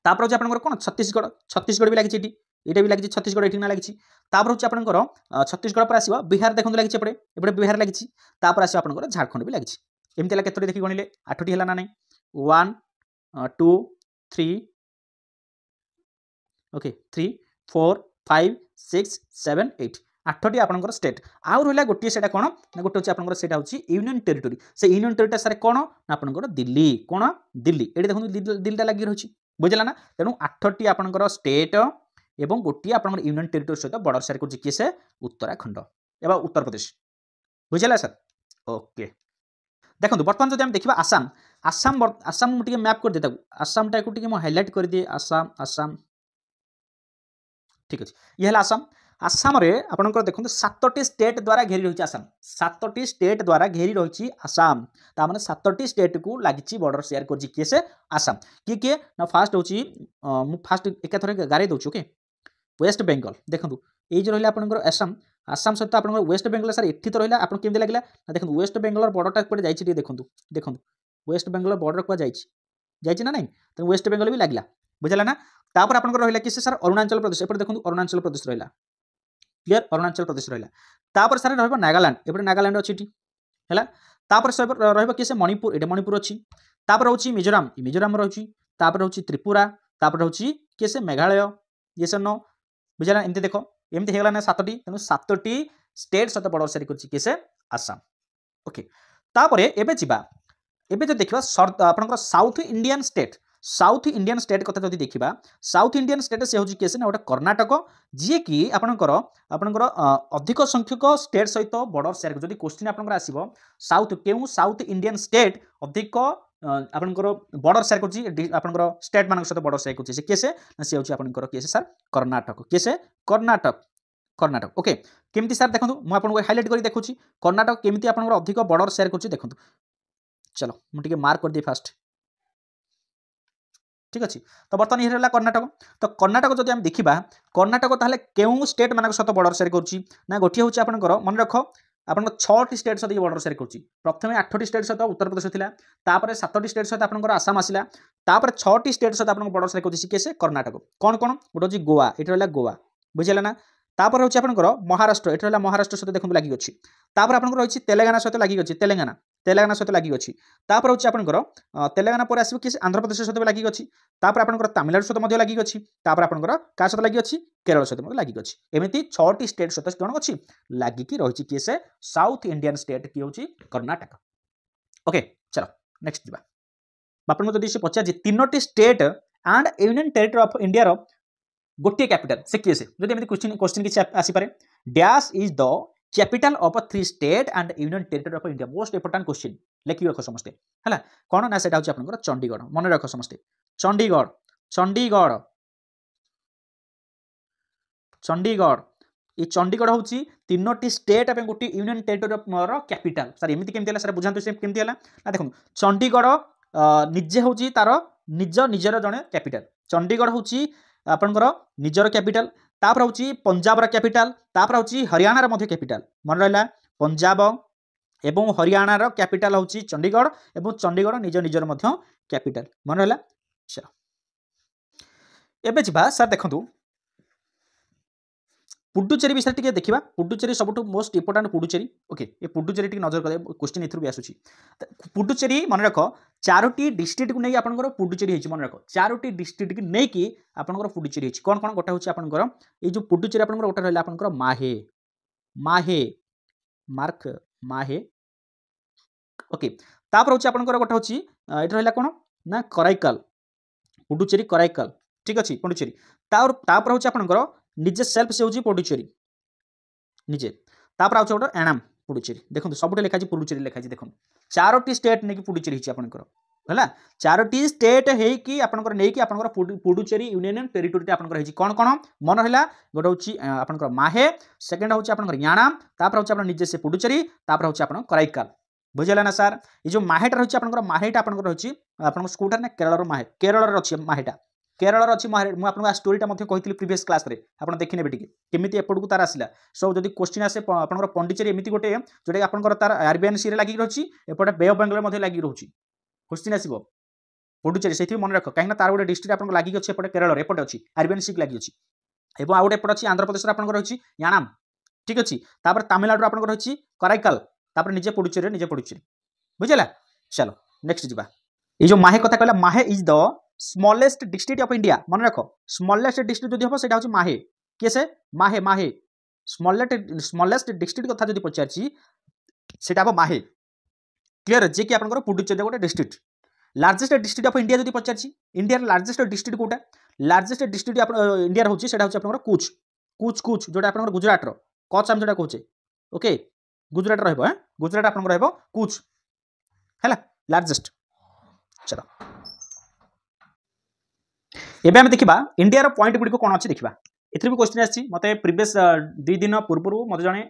तापर हूँ आपंकर कौन छत्तीसगढ़ भी लगी ये भी लगी छत्तीसगढ़ ये लगी तापर हूँ आपंकर छत्तीसगढ़ पर आसो बिहार देखो लगी एपटे बिहार लगी तापर आसो आपंकर झारखंड भी लगी एमती है केतोटी देखिए गणिले 8टी है ना नहीं 1 2 3 ओके 3 4 5 6 7 8 8टी आपंकर स्टेट आउ रहा गोटे से कौन ना गोटे हूँ आपंकर से यूनियन टेरिटोरी से यूनियन टेरिटोरी सारे कौन ना आपंकर दिल्ली कौन दिल्ली ये देखो दिल्लीटा लगी रही बुझेगा ना तेणु 8टी आपंकर स्टेट एवं गोटे आपंकर यूनियन टेरिटोरी सहित बॉर्डर शेयर कर किए से उत्तराखंड एवं उत्तर प्रदेश बुझेगा सर ओके देखो बर्तमान जब देखा आसाम आसाम आसाम मुझे मैप कर दे आसाम टाइम टी हाइलाइट कर दिए आसाम आसाम ठीक अच्छे ये आसाम आसाम रे आपंकर देखो 7टी स्टेट द्वारा घेरी रही आसाम 7टी स्टेट द्वारा घेरी रही आसाम ताने 7टी स्टेट को लगी बॉर्डर शेयर कर किए से आसाम किए ना फास्ट हूँ फास्ट एकाथर गारे दूँ ओके वेस्ट बेंगल देखो ये जो रहा आपंकर आसाम आसाम सहित आप वेस्ट बेंगल सर एठी तो रहा आपको केमती लगे देखो वेस्ट बेंगल बॉर्डरटा कौटे जाइए देखो देखो वेस्ट बेंगल बॉर्डर क्या जाइए ना नहीं तो वेस्ट बेंगल भी लगे बुझेगा ना तापर आपंकर रहा कि सर अरुणाचल प्रदेश एपटे देखो अरुणाचल प्रदेश रहा क्लीयर अरुणाचल प्रदेश रहा तापर सर रहा नागालैंड एपटे नागालैंड अच्छी है तापर सर रहा कि मणिपुर ये मणिपुर अच्छी तापर रोचे मिजोराम मिजोराम रही तापर रोचे त्रिपुरा तापर रोचे किए से मेघालय ये सर नो बुझेगा एमती देखो एमती होगा ना 7टी तेणु 7टी स्टेट सहित बॉर्डर शेयर कर किए से आसाम ओके तापर एबे जिबा एबे जो देखा आपंकर साउथ इंडियन स्टेट कथा जो देखा साउथ इंडियन स्टेट से हूँ किए से ना गोटे कर्णाटक जी कि आपंकर अधिक संख्यक स्टेट सहित बॉर्डर शेयर जब क्वेश्चन आपंकर आसो साउथ क्यों साउथ इंडियन स्टेट अधिक आपंकर बॉर्डर शेयर कर स्टेट मान सहित बॉर्डर शेयर कर किए से हूँ आपंकर किए सर कर्णाटक किए से कर्णाटक कर्णाटक ओके केमती सर देखो मुझे हाइलाइट कर देखुची कर्णाटक केमती आपंकर अधिक बॉर्डर शेयर कर देखो चलो मुझे मार्क कर दिए फास्ट ठीक अच्छे तो बर्तमान ये रहा कर्णाटक तो कर्णाटक जब आम देखा कर्णाटक ताहले केउं स्टेट मान सहित बॉर्डर शेयर कर गोटे हूँ आपंकर मन रख आपंकर 6टी स्टेट सहित बॉर्डर शेयर कर प्रथम 8टी स्टेट सहित उत्तर प्रदेश था तापर 7टी स्टेट सहित आपंकर आसाम आसला तापर 6टी स्टेट सहित आप बॉर्डर शेयर कर किए कर्णाटक कौन कौन गोटे हूँ गोवा ये रहा गोवा बुझेगा ना तापर हूँ आपंकर महाराष्ट्र ये रहा महाराष्ट्र सहित देखो लगी अच्छी तापर आपंकर रही तेलंगाना सहित लगी अच्छी तेलंगाना सहित लगी अच्छी तापर हूँ आपंकर तेलंगाना पर आसो कि आंध्र प्रदेश सहित लगी अच्छी तापर आपंकर तमिलनाडु सहित लगी अच्छी तापर आपंकर क्या सहित लगी अच्छी केरल सहित लगी अच्छी एमती 6टी स्टेट सहित कौन अच्छी लगिकी रही किए से साउथ इंडियन स्टेट किए हूँ कर्णाटक ओके चलो नेक्स्ट जा आपको जब से पचार 3टी state and union territory of India गोटे कैपिटल से किए से जब एमती क्वेश्चन किसी आसीपे dash is the capital of 3 state and union territory of India most important question लिखि रख समस्ते है कौन ना सेटा आपंकर चंडीगढ़ मन रख समस्ते चंडीगढ़ चंडीगढ़ चंडीगढ़ ये चंडीगढ़ हूँ 3टी स्टेट और गोटे यूनियन टेरिटरी कैपिटल सर एमती केमती सर बुझातु से केमती है ना देखो चंडीगढ़ निजे हूँ तार निज निजर जड़े कैपिटल चंडीगढ़ हूँ आपंकर निजर कैपिटल तापर हूँ पंजाब कैपिटल तापर हूँ हरियाणार कैपिटल मन रहा पंजाब एवं हरियाणार कैपिटल हूँ चंडीगढ़ एवं चंडीगढ़ निज निजर कैपिटल मन रहा चलो एबे जा सर देखो पुडुचेरी विषय टी देखा पुडुचेरी सब मोस्ट इंपोर्टेंट पुडुचेरी ओके ये पुडुचेरी टी नजर करें क्वेश्चन एथुर भी आसूची पुडुचेरी मन रख 4टी डिस्ट्रिक्ट को नहीं आपंकर पुडुचेरी होची मन रख 4टी डिस्ट्रिक्ट की नहीं कि आपंकर पुडुचेरी होची कौन कौन गोटे हूँ आपंकर ये जो पुडुचेरी आपंकर गोटे रहा आपंकर माहे माहे मार्क माहे ओके तापर हूँ आपंकर गोटे हूँ ये रहा कौन ना कराइकल पुडुचेरी कराइकल ठीक अच्छे पुडुचेरी तापर हूँ आपंकर निजे सेल्फ से हूँ पुडुचेरी निजे तापर आउे गोटे एणाम पुडुचेरी देखो सब लिखाई पुडुचेरी लिखाई देखो 4टी स्टेट नहीं पुडुचेरी आपंकर है चारोटी स्टेट होगी आपंकर नहीं आपंकर पुडुचेरी यूनियन टेरिटोरी आपंकर होगी कौन कौन मन रहा गोटे हूँ आपंकर माहे सेकेंड हूँ आपंकर याणाम तापर हूँ निजे से पुडुचेरी तापर हूँ आप कराइकाल बुझेगा ना सार ये जो माहेटा रही है माहेटा आपंकर रही आप स्कूटर ना केरल माहे केरल अच्छी माहेटा केरल अच्छी माहे मुझे आपको स्टोरीटा कही प्रीवियस क्लास रे आप देखने केमी एपट को तार आसला सो जब क्वेश्चन आसे आप पंडिचेरी एमती गोटे जोटा आपंकर तार आरबीआईएन सी लगी रही एपटे बे ऑफ बेंगल लगी रोचे क्वेश्चन आसो पुडुचेरी से मन रख कहीं तार गोटे डिस्ट्रिक्ट आपको लगी अच्छे एपटे केरल एपटे अच्छी आरबीआईएन सी लगी अच्छी और आउ गोटे एपटे अच्छी आंध्र प्रदेश आपंकर रही याणाम ठीक अच्छे तापर तमिलनाडु आपंकर रही कराइकाल तापर निजे पुडुचेरी बुझेगा चलो नेक्स्ट जी ये जो माहे कथा कहला माहे is the smallest district of India मन रख स्मॉलेस्ट डिस्ट्रिक्ट जो हम से माहे किए से माहे माहे स्मॉलेस्ट डिस्ट्रिक्ट कथा जो पचारि से हम माहे क्लीयर जे कि आपंकर पुडुचेरी गोटे district largest district of India जो पचारि इंडिया लार्जेस्ट डिस्ट्रिक्ट कोटा लार्जेस्ट डिस्ट्रिक्ट इंडिया होची सेटा होची आपंकर कूच कूच कूच जोटा आपंकर गुजरात रो कच हम जोटा कहूचे ओके गुजरात रहबो गुजरात आपंकर रहबो कूच हैला लार्जेस्ट चलो एबे हम देखिबा इंडिया रो पॉइंट गुडी को कोन अछि देखिबा एथि भी क्वेश्चन आछि मते प्रीवियस 2 दिन पूर्व मते जने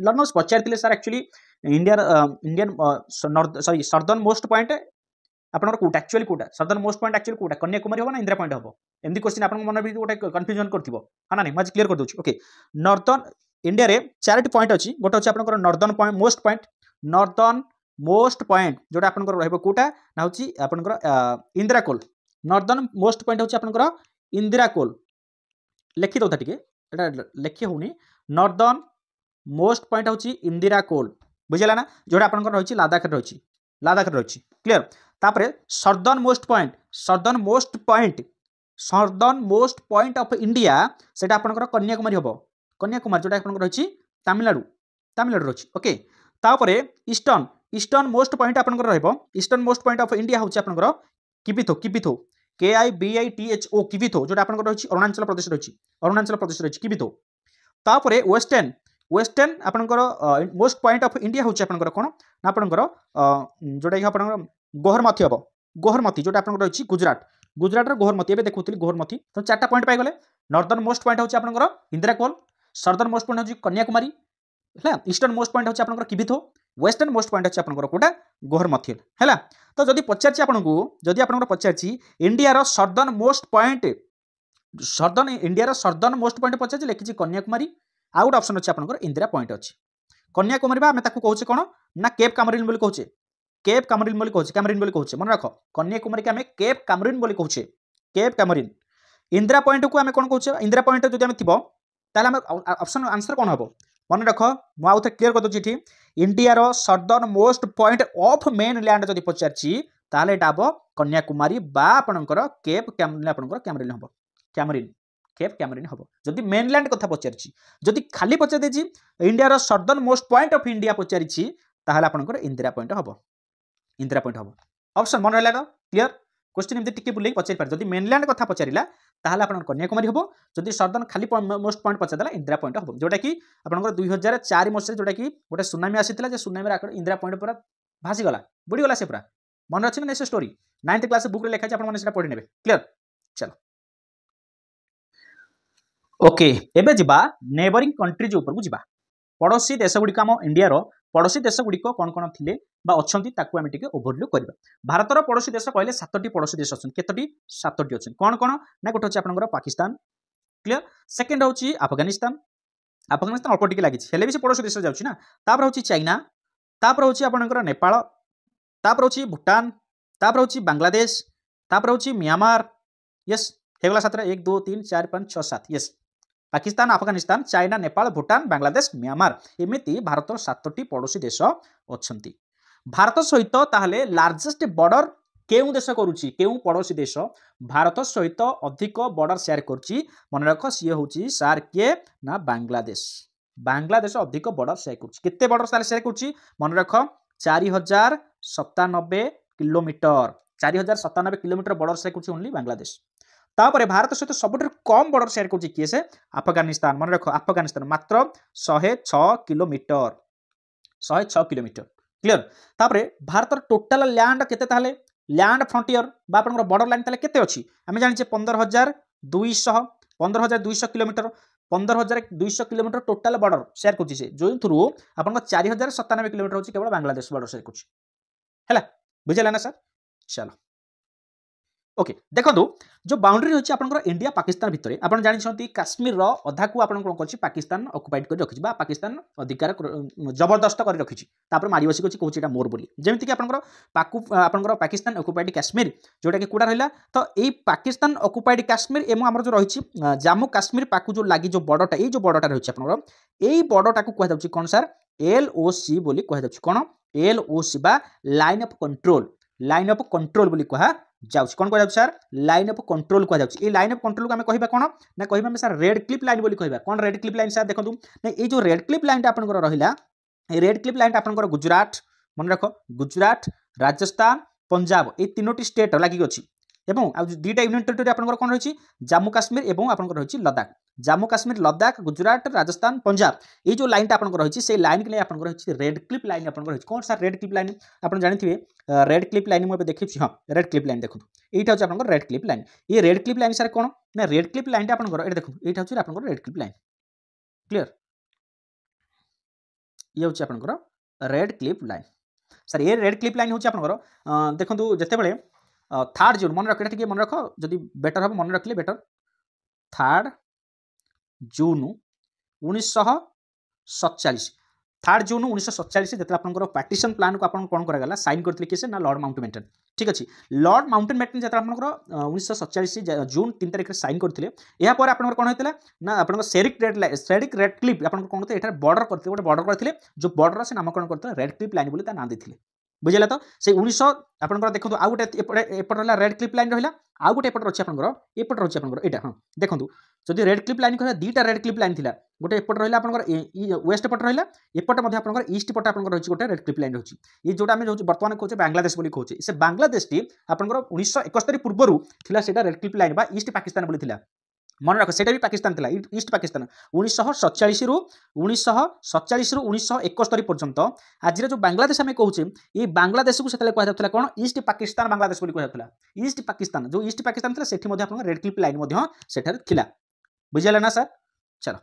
लर्नर्स पचारथिले sir actually Indian sorry southernmost point आपनकर कोटा एक्चुअली कोटा सर्दर्न मोस्ट पॉइंट एक्चुअली कोटा कन्याकुमारी हो ना इंदिरा पॉइंट हो एमदी क्वेश्चन आपन मन भी गोटे कंफ्यूजन करथिबो हां ना मज क्लियर कर दोछ ओके नॉर्दर्न इंडिया रे चारटी पॉइंट अछि गोटे अछि आपनकर northern point northern most point जोटा आपनकर रहबो कोटा ना होछि आपनकर इंदिराकोल नॉर्दर्न मोस्ट पॉइंट होछि आपनकर इंदिराकोल लिखि दो टिके एटा लिखि होनी नॉर्दर्न मोस्ट पॉइंट होछि इंदिराकोल बुझला ना जोटा आपनकर रहिछि लद्दाख रहिछि क्लियर तापरे southern most point of India सेटा आपनकर कन्याकुमारी हबो कन्याकुमारी जोटा आपनकर रहिछि तमिलनाडु रहिछि ओके तापरे ईस्टर्न मोस्ट पॉइंट आपनकर रहबो easternmost point of India होछि आपनकर किबिथो KIBITHO किबिथो जोटा आपनकर रहिछि अरुणाचल प्रदेश रहिछि किबिथो तापरे वेस्टर्न आपनकर मोस्ट पॉइंट ऑफ इंडिया होछि आपनकर कोन ना आपनकर जोटा कि आपनकर गोहरमती जोटा आपनकर रहिछि गुजरात रो गोहरमती एबे देखुतली गोहरमती तो चारटा पॉइंट पाइ गले नॉर्दर्न मोस्ट पॉइंट होछि आपनकर इंदिराकोल सर्दर्न मोस्ट पॉइंट होछि कन्याकुमारी है ईस्टर्न मोस्ट पॉइंट होछि आपनकर किबिथो वेस्टर्न मोस्ट पॉइंट होछि आपनकर कोटा गोहरमती हैला तो जदि पचारछि आपनकु जदि आपनकर पचारछि इंडिया रो सर्दर्न मोस्ट पॉइंट पचारछि लिखिछि कन्याकुमारी आ गोटे ऑप्शन अछि आपनकर इंदिरा पॉइंट अछि कन्याकुमारी बा हम ताकू कहउछे कोन ना केप कामरिन बोली कहउछे कैमरिन बोली कहउछे मन रखो कन्याकुमारी के हम केप कामरिन बोली कहउछे केप कामरिन इंदिरा पॉइंट को हम कोन कहउछे इंदिरा पॉइंट जदि हम थिबो ताले हम ऑप्शन आंसर कोन हबो मन रख मु आउथे क्लियर कर दोछि इंडिया रो southernmost point of mainland जदि पचारछि ताले एटा हबो कन्याकुमारी बा आपनकर केप कामरिन हबो केप कामरिन हबो जदि मेनलैंड कथा पचारछि जदि खाली पचार देछि इंडिया रो southernmost point of India पचारछि ताहाले आपनकर इंदिरा पॉइंट हबो ऑप्शन मन रहला क्लियर क्वेश्चन एमती टिके बुले पचारि पार जदि मेनलैंड कथा पचारिला ताहाले आपनकर कन्याकुमारी हबो जदि सर्दर्न खाली मोस्ट पॉइंट पचारला इंदिरा पॉइंट हबो जोटा कि आपनकर 2004 मसे जोटा कि गोटे सुनामी आसीतला जे सुनामी रा इंदिरा पॉइंट पूरा भासी गला बुडी गला से पूरा मन अछि ना से स्टोरी 9th क्लास बुक रे लिखा छै आपन माने सेटा पढि नेबे क्लियर चलो ओके एबे जिबा नेबरिंग कंट्रीज ऊपर को जिबा पड़ोसी देश गुडी काम इंडिया रो पड़ोसी देश गुडी को कोन थिले बा अछंती ताकू हम टिके ओवरव्यू करबा भारत रो पड़ोसी देश कहले 7टी पड़ोसी देश अछन केतटी 7टी अछन कोन ना गोटे अछि आपनकर पाकिस्तान क्लियर सेकंड होछि अफगानिस्तान अल्प टिके लागि हेले भी से पड़ोसी देश जाउछि ना तापर होछि चाइना तापर होछि आपनकर नेपाल तापर होछि भूटान तापर होछि बांग्लादेश तापर होछि म्यांमार यस हेगला 7 1 2 3 4 5 6 7 यस पाकिस्तान अफगानिस्तान चाइना नेपाल भूटान बांग्लादेश म्यांमार एमिति भारत 7टी पड़ोसी देश अछंती भारत सहित ताहले लार्जेस्ट बॉर्डर केउ देश करूची केउ पड़ोसी देश भारत सहित अधिक बॉर्डर शेयर करूची मन रख सी होची सार के ना बांग्लादेश अधिक बॉर्डर शेयर करूची केते बॉर्डर शेयर करूची मन रख 4097 किलोमीटर 4097 किलोमीटर बॉर्डर शेयर करूची ओनली बांग्लादेश तापरे भारत सहित सबुठ कम बॉर्डर शेयर करूची किए से अफगानिस्तान मन रख अफगानिस्तान मात्र 106 किलोमीटर क्लियर तापरे भारत टोटल लैंड केते ताले ଲ୍ୟାଣ୍ଡ ଫ୍ରଣ୍ଟିयर বা আপনার বর্ডর লাইন তাহলে কেতে অছি আমি জানিছে 15,200 কিলোমিটর 15,200 কিলোমিটর টোটাল বর্ডর সেয়ার করছি সে जो थ्रू আপনার 4,097 কিলোমিটর হচ্ছে কেবল বাংলাদেশ বর্ডর সেয়ার করছি है बुझेगा ना सर चलो ओके देखो जो बाउंड्री होची आपनकर इंडिया पाकिस्तान भितर आपन जानि छथि काश्मीर रो अधा को आपन कोन करछि पाकिस्तान ऑक्युपाइड कर रखिछि बा पाकिस्तान अधिकार जबरदस्त कर रखिछि तापर मारी बसी कहछि कोछि एटा मोर बोली जेमिति कि आपनकर पाकिस्तान ऑक्युपाइड काश्मीर जोटा कि कुडा रहला तो एई पाकिस्तान ऑक्युपाइड काश्मीर एम हमर जो रहिछि जम्मू काश्मीर पाकु जो लागि जो बॉर्डरटा एई जो बॉर्डरटा रहिछि आपनकर एई बॉर्डरटा को कहै जाउछि कोन सर एलओसी बोली कहै जाउछि कोन एलओसी बा लाइन ऑफ कंट्रोल बोली कहा जाउछि कोन कह जाउछि सर लाइन ऑफ कंट्रोल कह जाउछि ए लाइन ऑफ कंट्रोल को हम कहबा कोन ना कहबा हम सर रेड क्लिप लाइन बोली कहबा कोन रेड क्लिप लाइन सर देखंतु ना ए जो रेड क्लिप लाइन आपन को रहिला ए रेड क्लिप लाइन आपन को गुजरात मन रखो गुजरात राजस्थान पंजाब ए तीनोटी स्टेट लागि अछि एवं आ दुईटा यूनियन टेरिटरी आपन कोन रहिछि जम्मू काश्मीर एवं आपन को रहिछि लद्दाख जम्मू काश्मीर लद्दाख गुजरात राजस्थान पंजाब ये जो लाइन आपन को रहिछि से लाइन के लिए आपन को रहिछि रेड क्लिप लाइन आपन को रहिछि कोन सर रेड क्लिप लाइन आपन जानिथिबे रेड क्लिप लाइन मो देखिछि हां रेड क्लिप लाइन देखु एटा होछि आपन को रेड क्लिप लाइन ये रेड क्लिप लाइन सर कोन ना रेड क्लिप लाइन आपन को एटा देखु एटा होछि आपन को रेड क्लिप लाइन क्लियर ये होछि आपन को रेड क्लिप लाइन सर ये रेड क्लिप लाइन होछि आपन को देखंतु जते बेले 3 जून मन रख एटा मन रख जदी बेटर हो मन रखले बेटर 3 जून 1947 3 जून 1947 जेते आपनकर पार्टीशन प्लान को आपन कोन करा गला साइन करथले किसे ना लॉर्ड माउंटबेटन ठीक अछि लॉर्ड माउंटबेटन जेते आपनकर 1947 जून 3 तारिख रे साइन करथले एहा पर आपनकर कोन होतला ना आपनकर सेरिक रेड क्लिप आपनकर कोन होते एटा बॉर्डर करथले गोटे बॉर्डर करथले जो बॉर्डर से नामकरण करथले रेड क्लिप लाइन बोली ता नाम देथिले बुझिला तो से 1900 आपनकर देखंतु आ गोटे एपट रहला रेड क्लिप लाइन रहला आ गोटे एपट रहछि आपनकर एपट रहछि आपनकर एटा हां देखंतु जदि रेड क्लिप लाइन कहला दीटा रेड क्लिप लाइन थिला गोटे एपट रहला आपनकर वेस्ट पट रहला एपट मध्ये आपनकर ईस्ट पट आपनकर रहछि गोटे रेड क्लिप लाइन रहछि ये जोटा हम वर्तमान कहउछे बांग्लादेश बोली कहउछे से बांग्लादेश टी आपनकर 1971 पूर्वरु थिला सेटा रेड क्लिप लाइन बा ईस्ट पाकिस्तान बोली थिला मन रख सेटा भी पाकिस्तान थिला ईस्ट पाकिस्तान 1947 रु 1971 पर्यंत आज जो बांग्लादेश आम कहूँ ये बांग्लादेश को सेतले कहला कौन ईस्ट पाकिस्तान बांग्लादेश बोली कहला ईस्ट पाकिस्तान जो ईस्ट पाकिस्तान थिला सेठी मध्ये आपन रेड क्लिप लाइन मध्ये सेठार थिला बुझिला ना सर चलो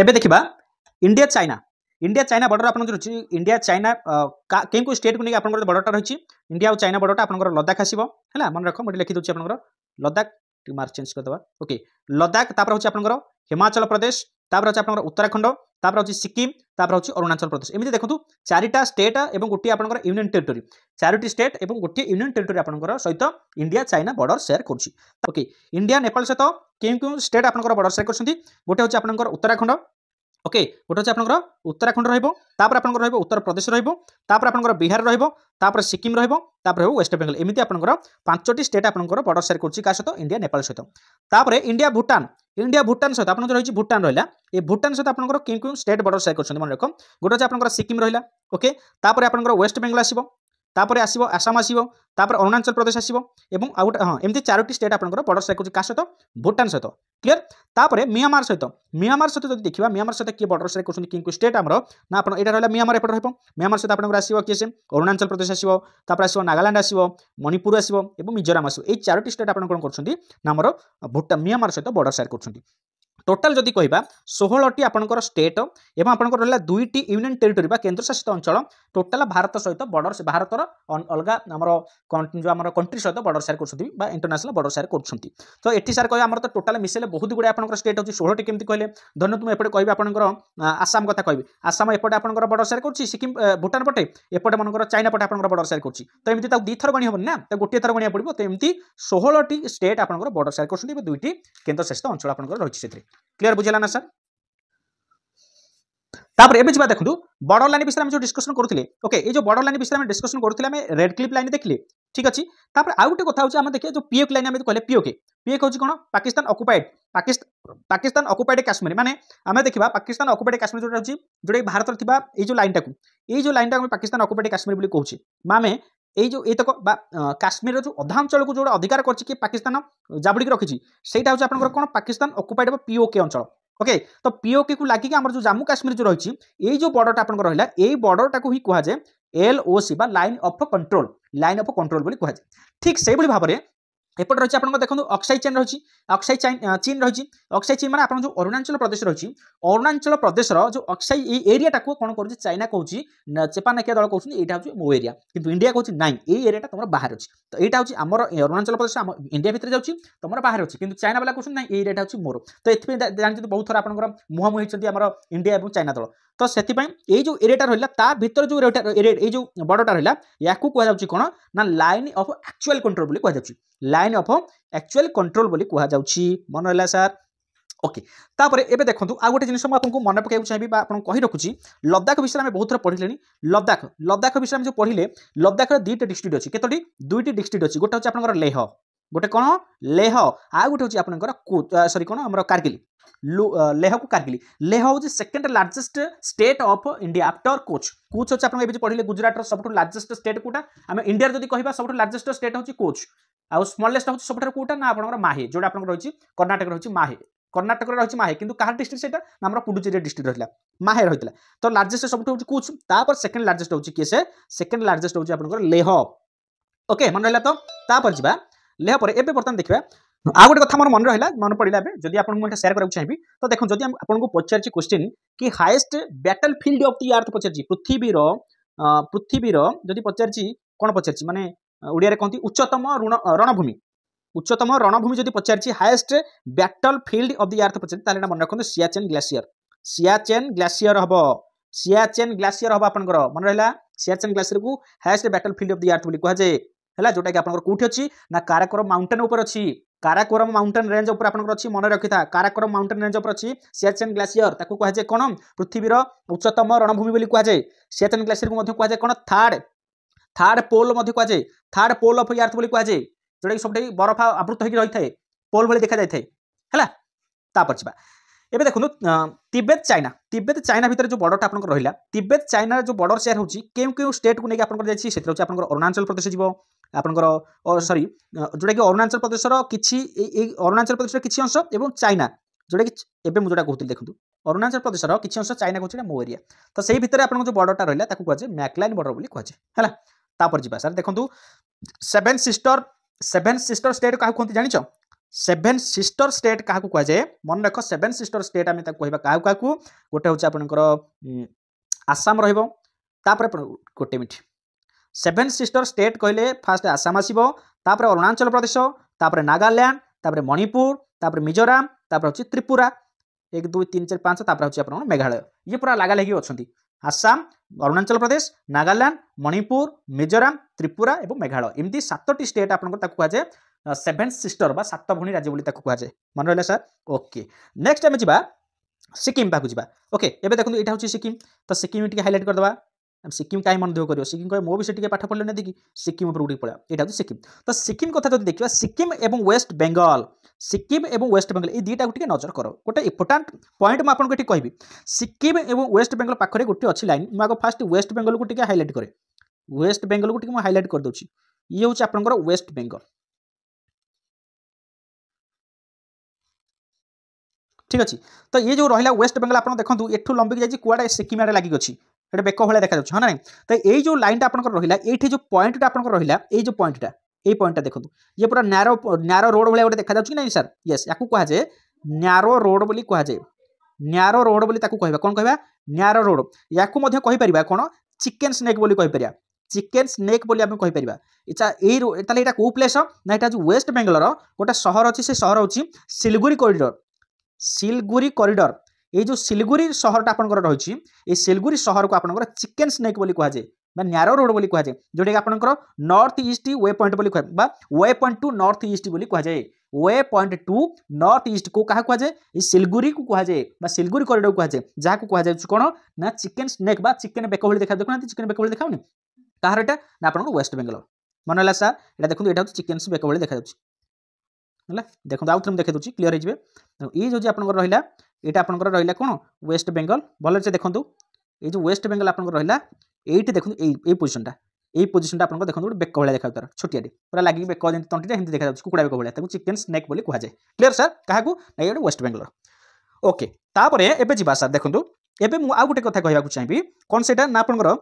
एबे देखिबा इंडिया चाइना बॉर्डर आपन जो रछि इंडिया चाइना केन को स्टेट को नै आपन बॉर्डरटा रछि इंडिया और चाइना बॉर्डरटा आपन लद्दाख आसीबो हैला मन रख मटे लिखि दोछि आपन लद्दाख मार्क चेंज कर दबा ओके लद्दाख तापर होछि आपन हिमाचल प्रदेश तापर होछि आपन उत्तराखंड तापर होछि सिक्किम तापर होछि अरुणाचल प्रदेश एमिति देखंतु चारिटा स्टेट एवं गोटी आपन यूनियन टेरिटरी चारिटी स्टेट एवं गोटी यूनियन टेरिटरी आपन सहित इंडिया चाइना बॉर्डर शेयर करछि ओके इंडिया नेपाल सहित केन स्टेट आपन बॉर्डर शेयर करछन्ती गोटे होछि आपन उत्तराखंड ओके गोटे होछि आपन उत्तराखंड रहइबो तापर आपन रहइबो उत्तर प्रदेश रहइबो तापर आपन बिहार रहइबो तापर सिक्किम रहइबो तापर रहइबो वेस्ट बेंगल एमिति आपन पांचटी स्टेट आपन बॉर्डर शेयर करछि का सहित इंडिया नेपाल सहित तापर इंडिया भूटान सहित आपन जो रहिछि भूटान रहला ए भूटान सहित आपन केन स्टेट बॉर्डर शेयर करछन्ती मन रखो गोटे होछि आपन सिक्किम रहला ओके तापर आपन वेस्ट बेंगल आसीबो तापर आसीबो आसाम आसीबो तापर अरुणाचल प्रदेश आसीबो एवं आउट हां एमती चारोटी स्टेट आपनकर बॉर्डर शेयर करछि का सहित भूटान सहित क्लियर तापर म्यांमार सहित जदि देखिबा म्यांमार सहित के बॉर्डर शेयर करछन्ती किंकु स्टेट हमरो ना आपन एटा रहला म्यांमार एपट रहइबो म्यांमार सहित आपनकर आसीबो केसे अरुणाचल प्रदेश आसीबो तापर आसीबो नागालैंड आसीबो मणिपुर आसीबो एवं मिजोराम आसीबो ए चारोटी स्टेट आपन कोन करछन्ती ना हमरो भूटान म्यांमार सहित बॉर्डर शेयर करछन्ती टोटाल जदि कहबा 16टी आपनकर स्टेट एवं आपनकर रहला 2टी यूनियन टेरिटरी बा केंद्र शासित अंचल टोटाल भारत सहित बॉर्डर से भारतर अलगा हमरो जो हमरो कंट्री सहित बॉर्डर शेयर करछथि बा इंटरनेशनल बॉर्डर शेयर करछथि तो एठी सर कहबा हमर तो टोटाल मिसेले बहुत गुडे आपनकर स्टेट होछि 16टी केमति कहले धन्य तुम एपटे कहबा आपनकर आसाम कथा कहबी आसाम एपटे आपनकर बॉर्डर शेयर करछि सिक्किम भूटान पटे एपटे मनकर चाइना पटे आपनकर बॉर्डर शेयर करछि तो एमति ता दी थर गणी हबन ना तो गोटे थर गणिया पड़िबो तो एमति 16टी स्टेट आपनकर बॉर्डर शेयर करछथि बा 2टी केंद्र शासित अंचल आपनकर रहिछि सेथि क्लियर बुझिला ना सर तापर एबे जिबा देखंतु बॉर्डर लाइन विषय में जो डिस्कशन करूथिले ओके ये जो बॉर्डर लाइन विषय में डिस्कशन करूथिले हमें रेड क्लिप लाइन देखले ठीक अछि तापर आ गुटे कथा होछि हम देखिए जो पीओके लाइन हम कहले पीओके होछि कोन पाकिस्तान ऑक्युपाइड काश्मीर माने हमें देखिबा पाकिस्तान ऑक्युपाइड काश्मीर जोटा होछि जोडे भारत थिबा ए जो लाइन टाकू पाकिस्तान ऑक्युपाइड काश्मीर बोली कहउछि माने এই যে এইতক বা কাশ্মীরের যে অধাঞ্চলকু যেটা অধিকার করছে কি পাকিস্তান জাবুড়ি রখিছি সেইটা হচ্ছে আপনার কোন পাকিস্তান অকুপাইড বা পিওকে অঞ্চল ओके तो पीओके को लागिक आमर जो जम्मू काश्मीर जो रही ये जो बॉर्डरटा आपन रहा यही बॉर्डरटा को ही कह जाए एलओसी बा लाइन ऑफ कंट्रोल बोली कह जाए ठीक से भाव में एपटे रही आप देखो अक्साई चेन रही अक्साई चीन रही अक्साई चीन मैंने आप जो अरुणाचल प्रदेश रही अरुणाचल प्रदेश जो अक्साई एरिया को कौन कर चाइना कौन चेपा नाकिया दल कहते हैं यहाँ हूँ मो एरिया किंतु इंडिया कहूँ नाई ये एरिया तुम बाहर अच्छी तो यहाँ हूँ आम अरुणाचल प्रदेश इंडिया भितर जाऊँगी तुम बाहर अच्छी किंतु चाइना वाला कहते ना ये एरिया हूँ मोर तो ये जानते बहुत थर आप मुहांमुही होती इंडिया और चाइना दल तो से ये जो एरिया रहा ता भर जो ये जो बॉर्डरटा रहा या कहुच्छी कौन ना लाइन ऑफ एक्चुअल कंट्रोल बोली कहुच्छी लाइन ऑफ एक्चुअल कंट्रोल बोली कहुच्छी मन रहा सार ओके तापर एबे देखंतु आ गोटे जिनिस आपको मन पकाइक चाहिए आपको कही रखुची लद्दाख विषय में बहुत थर पढ़िले लद्दाख विषय में जो पढ़िले लद्दाख दुईटा डिस्ट्रिक्ट अच्छी केतोटी दुईटी डिस्ट्रिक्ट अच्छी गोटे हूँ आपंकर लेह गोटे कौन लेह आ गोटे हूँ आपंकर सॉरी कौन आम कारगिल लेह को कारगिल लेह हूँ second largest state of India after coach coach अच्छे आप पढ़िले गुजरात सब लार्जेस्ट स्टेट कोटा आम इंडिया जब कह सब लार्जेस्ट स्टेट हूँ कोच आउ स्मॉलेस्ट हूँ सब कोटा ना आप माहे जोटा आप रही कर्णाटक रही माहे कर्णाटक रही माहे किंतु कहा डिस्ट्रिक्ट से आम पुडुचेरी डिस्ट्रिक्ट रहा माहे रही तो लार्जेस्ट सब हूँ कोच तापर सेकेंड लार्जेस्ट हूँ किए से सेकेंड लार्जेस्ट हूँ आपंकर लेह ओके मन रहा तो तापर जा लेह पर एबे बर्तमान देखा आ गोटे कथा मोर मन रहा मन पड़ा जब आपको सेयार करना चाहिए तो देखो जब आपको पचार क्वेश्चन कि highest battlefield of the earth पचार पृथ्वीर जदि पचार कौन पचार माने ओडिया कहती उच्चतम रणभूमि जदि पचार highest battlefield of the earth पचार मन रखते सियाचेन ग्लेशियर हम सियाचेन ग्लेशियर हम आपंकर मन रहा सियाचेन ग्लेशियर को highest battlefield of the अर्थ बोली कहुए है जोटा कि आपंकर कौटी अच्छी ना काराकोरम माउंटेन ऊपर अच्छी काराकोरम माउंटेन रेंज ऊपर आपंकर अच्छी मन रखी था काराकोरम माउंटेन रेंज ऊपर अच्छी सियाचेन ग्लेशियर ताको कहुए कौन पृथ्वीर उच्चतम रणभूमि बोली कहुए सियाचेन ग्लेशियर को कहुए कौन थार्ड पोल कहुए थार्ड पोल ऑफ अर्थ बोली कहुए जोटा कि सब बरफ आवृत होकर रही है पोल भाई देखा जाए है तापर जा एबे देखो तिब्बत चाइना भितर जो बॉर्डरटा आप रहा तिब्बत चाइना जो बॉर्डर शेयर होची केउ केउ स्टेट को लेकिन आपन जाइए से अरुणाचल प्रदेश जीव आपंकर सॉरी जोटा कि अरुणाचल प्रदेश अरुणाचल प्रदेश किसी अंश और चाइना जोटा कि एबे मुझे कहते देखो अरुणाचल प्रदेश किसी अंश चाइना कहते मो एरिया तो सही भितर आप जो बॉर्डरटा रहा कहुए मैकलाइन बॉर्डर बोली कहुए है तापर जा सर देखो सेवेन सिस्टर स्टेट क्या कहते जान सेवेन सिस्टर स्टेट क्या कहुए मन रख सेवेन सिस्टर स्टेट आम कह क्या गोटे हूँ आपंकर आसाम रपर गोटे मिनट सेवेन सिस्टर स्टेट कहले फास्ट आसाम आसो तापर अरुणाचल प्रदेश तापर नागालैंड तापर मणिपुर तापर मिजोराम तापर हूँ त्रिपुरा 1 2 3 4 5 तापर हूँ आप मेघालय ये पूरा लगा लगी अच्छा आसाम अरुणाचल प्रदेश नागालैंड मणिपुर मिजोराम त्रिपुरा और मेघालय एमती 7टी स्टेट आप कहुए सेवेन सिस्टर बा 7 भणी राज्य बोली कहुए मन रहा सर ओके नेक्स्ट आम जा सिक्किम पाक जा ओके एबे देखो यहाँ हूँ सिक्किम तो सिक्किम टी हाइलाइट करदे सिक्किम कहीं मन दुख कर सिक्किम कहे मो भी से पाठ पढ़ले नहीं कि सिक्किम ऊपर पड़ा यहाँ हूँ सिक्किम तो सिक्किम कथा जब देखा सिक्किम और वेस्ट बेंगल ये दुईटा को नजर कर गोटे इंपोर्टाट पॉइंट मुझे कहि सिक्किम और वेस्ट बेंगल पाखे गोटे अच्छी लाइन मुझे फास्ट वेस्ट बेंगल को हाइलाइट करे वेस्ट बेंगल को हाइलाइट कर दूसरी ये हूँ आपंकर वेस्ट बेंगल ठीक अच्छे तो ये जो रहा वेस्ट बेंगल आप देखो एठू लंबिक जाइए कुआडे सिक्किम आड़े लगी अच्छी ये बेक भाया देखा हाँ ना तो ये जो लाइनटा आप रहा ये जो पॉइंटा आप रहा ये जो पॉइंटा देखो ये पूरा न्यारो रोड भाया गोटे देखा कि नहीं सर यस या कहुए न्यारो रोड बोली कहुए न्यारो रोड बोली कह कौन कह न्यारो रोड या कहीपर कौन चिकेन स्नेक बोली कहीपर चिकेन स्नेक बोली आम कहीपर ये कौ प्लेस ना यहाँ जो वेस्ट बेंगल गोटे सहर अच्छी से सहर हूँ सिलगुरी कॉरिडोर ये जो सिलगुरी सहरटा आपंकर रही ये सिलगुरी सहर को आपंकर चिकेन स्नेक बोली कहुए न्यारो रोड बोली कहुए जोटा कि आपंकर नॉर्थ ईस्ट वे पॉइंट बोली कह way point to north east बोली कहुए way point to north east को क्या कहुए सिलगुरी को कहुए सिलगुरी कॉरिडोर कहुए जहाँ को कहुए कौन ना चिकेन स्नेक चिकेन बेक भाई देखा देखुना चिकेन बेक भाई देखाऊनी कहार यहाँ ना आपको वेस्ट बेंगल मन है सर यहाँ देखो यहाँ चिकेन बेक भाई देखा है देखो आउ थे देखे दूसरी क्लीयर हो ये जो आप रहा यहाँ आप रहा कौन वेस्ट बेंगल भले से देखो ये जो वेस्ट बेंगल आप रहा ये देखो ये पोजिशनटा आप देखो गोटे बेक भाया देखा तार छोटिया पूरा लगे बेक तंटी हिंदी देखा कुकुड़ा बेक भाया चिकेन स्नेक बोली कहुए क्लीयर सर क्या ये वेस्ट बेंगल ओके तापर एबे जिबा सर देखंतु एबे मु आ गुटे कथा कहबाकू चाहिबी कोन सेटा ना आपनकर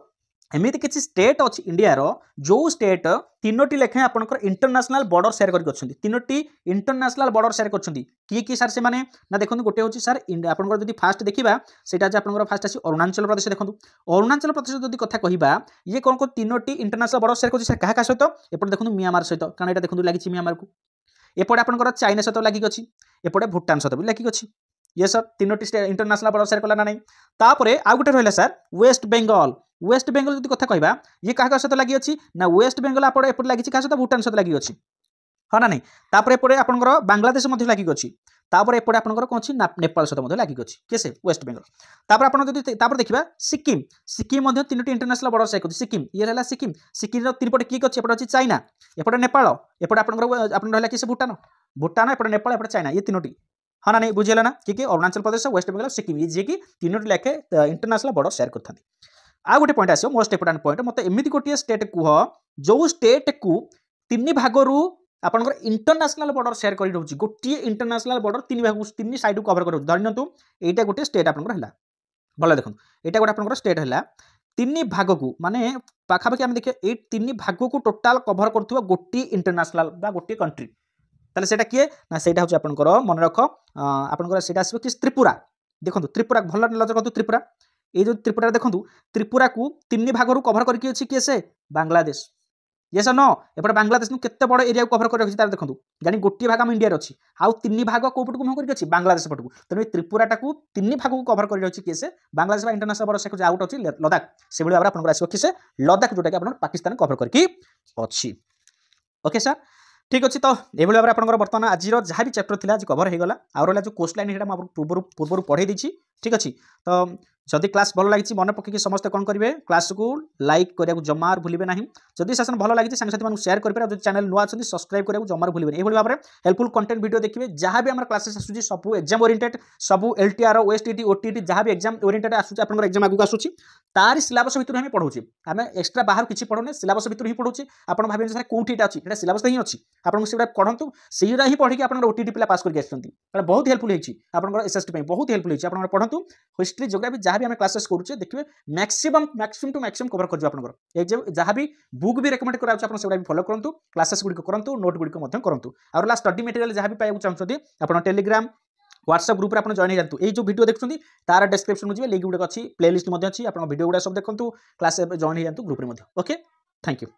एमिति किछि स्टेट अछि इंडिया रो जो स्टेट तीनोटी लेखे आपनकर इंटरनेशनल बॉर्डर शेयर करके अछंती तीनोटी इंटरनेशनल बॉर्डर शेयर करछंती की सर से माने ना देखंतु गुटे होछि सर आपनकर जदि फास्ट देखिबा सेटा जे आपनकर फास्ट अछि अरुणाचल प्रदेश देखंतु अरुणाचल प्रदेश जदि कथा कहिबा ये कोन को तीनोटी इंटरनेशनल बॉर्डर शेयर करछि सर काहा का सहित एपटे देखंतु म्यांमार सहित कारण एटा देखंतु लागिछि म्यांमार को एपटे आपनकर चाइना सहित लागि अछि एपटे भूटान सहित भी लागि अछि ये सर तीनोटी इंटरनेशनल बॉर्डर शेयर कला ना नहीं तापरे आ गुटे रहला सर वेस्ट बेंगल जदि कथा कहबा ये काहा सहित लागि अछि ना वेस्ट बेंगल आपण एपटे लागि काहा सहित भूटान सहित लागि अछि हाँ ना नहीं तापर एपटे आपनकर बांग्लादेश मध्ये लागि अछि तापर एपटे आपनकर कोन अछि नेपाल सहित मध्ये लागि अछि केसे वेस्ट बेंगल तापर आपण जदि तापर देखिबा सिक्किम मध्ये तीनोटी इंटरनेशनल बॉर्डर शेयर करछि सिक्किम ये रहला सिक्किम रो तीन पटे की अछि एपटे अछि चाइना एपटे नेपाल एपटे आपनकर आपन रहला किसे भूटान एपटे नेपाल एपटे चाइना ये तीनोटी हाँ ना नहीं बुझेला ना कि अरुणाचल प्रदेश वेस्ट बेंगल सिक्किम ये जे कि तीनोटी लेखे इंटरनेशनल बॉर्डर शेयर करथांती आ गोटे पॉइंट आसो मोस्ट इंपोर्टेंट पॉइंट मते एमिति गोटे स्टेट कुह जो स्टेट को तीन भागरु आपनकर इंटरनेशनल बॉर्डर शेयर करि रहउची गोटे इंटरनेशनल बॉर्डर तीन भाग तीन साइड को कवर करू धरनियंतु एटा गोटे स्टेट आपनकर हला भले देखन एटा गोटे आपनकर स्टेट हला तीन भाग को माने पाखापाखि हम देखिए ए तीन भाग को टोटाल कवर करथुवा गोटे इंटरनेशनल बा गोटे कंट्री ताले सेटा किए ना सेटा होची आपनकर मन रख आपनकर सेटा आसीबो कि त्रिपुरा देखंतु त्रिपुरा भल नजर करतु त्रिपुरा ये जो त्रिपुरा देखंतु त्रिपुरा को तीन भाग कवर करके अछि कि से बांग्लादेश ये सर नो एपटे बांग्लादेश नु केते बड़ एरिया को कवर कर रखि तार देखंतु जानी गोटे भाग हम इंडिया रे अछि आउ तीन भाग को पट को हम करके अछि बांग्लादेश पट को तने त्रिपुरा टा को तीन भाग को कवर कर अछि कि से बांग्लादेश बा इंटरनेशनल बॉर्डर से आउट अछि लद्दाख से बळे बाबा आपन आसीबो कि से लद्दाख जोटा कि आपन पाकिस्तान कवर करके अछि ओके सर ठीक अच्छे तो ये भाव में आपंकर बर्तमान आज जहाँ भी चैप्टर थी आज कवर हो गला आउ रहा जो कोस्ट लाइन है पूर्व पढ़े दी ठीक अच्छे तो जदि क्लास भल लगी मन पकईकि समस्ते कौन करेंगे क्लास को लाइक करा जमार भूलें ना जदि सेसन भल लगी सांगसाथी मानक शेयर करेंगे जो चैनल नुआ अच्छे सब्सक्राइब करा जमार भूलें ये भाव में हेल्पफुल कंटेंट वीडियो देखिए जहाँ भी आम क्लासेस आसूँ सब एग्जाम ओरिएंटेड सब एलटीआर ओएसटीटी ओटीटी जहाँ भी एग्जाम ओरिएंटेड आसूँ आप एग्जाम आगे आसूँ तार सिलेबस भितर हमें पढ़ाऊँ आम एक्सट्रा बाहर किसी पढ़ुने सिलेबस भितर ही पढ़ुचे आप भाई सर कौटी अच्छी है सिलेबस ही अच्छी आपको से पढ़ू से ही पढ़ी आप ओटीटी पिला पास करके आसुँच बहुत हेल्पफुल होती है एसएसटी बहुत हेल्पफुल होती है पढ़ू हिस्ट्री जोग्राफी जहाँ भी आम क्लासेस करुचे देखिए मैक्सिमम टू मैक्सिमम कवर कर एग्जाम जहाँ भी बुक भी रेकमेंड कराऊँ से फॉलो करूँ क्लासेस गुड़िक करूँ नोट गुड़िक करूँ और स्टडी मटेरियल जहाँ भी पाइबा चाहते आप टेलीग्राम व्हाट्सएप ग्रुप में आप जॉइन हो ये जो वीडियो देखते तार डिस्क्रिप्शन में लिंक गुड़ाक अच्छी प्लेलिस्ट अच्छी आप वीडियो गुड़ा सब देखो क्लास जॉइन हो ग्रुप में ओके थैंक यू।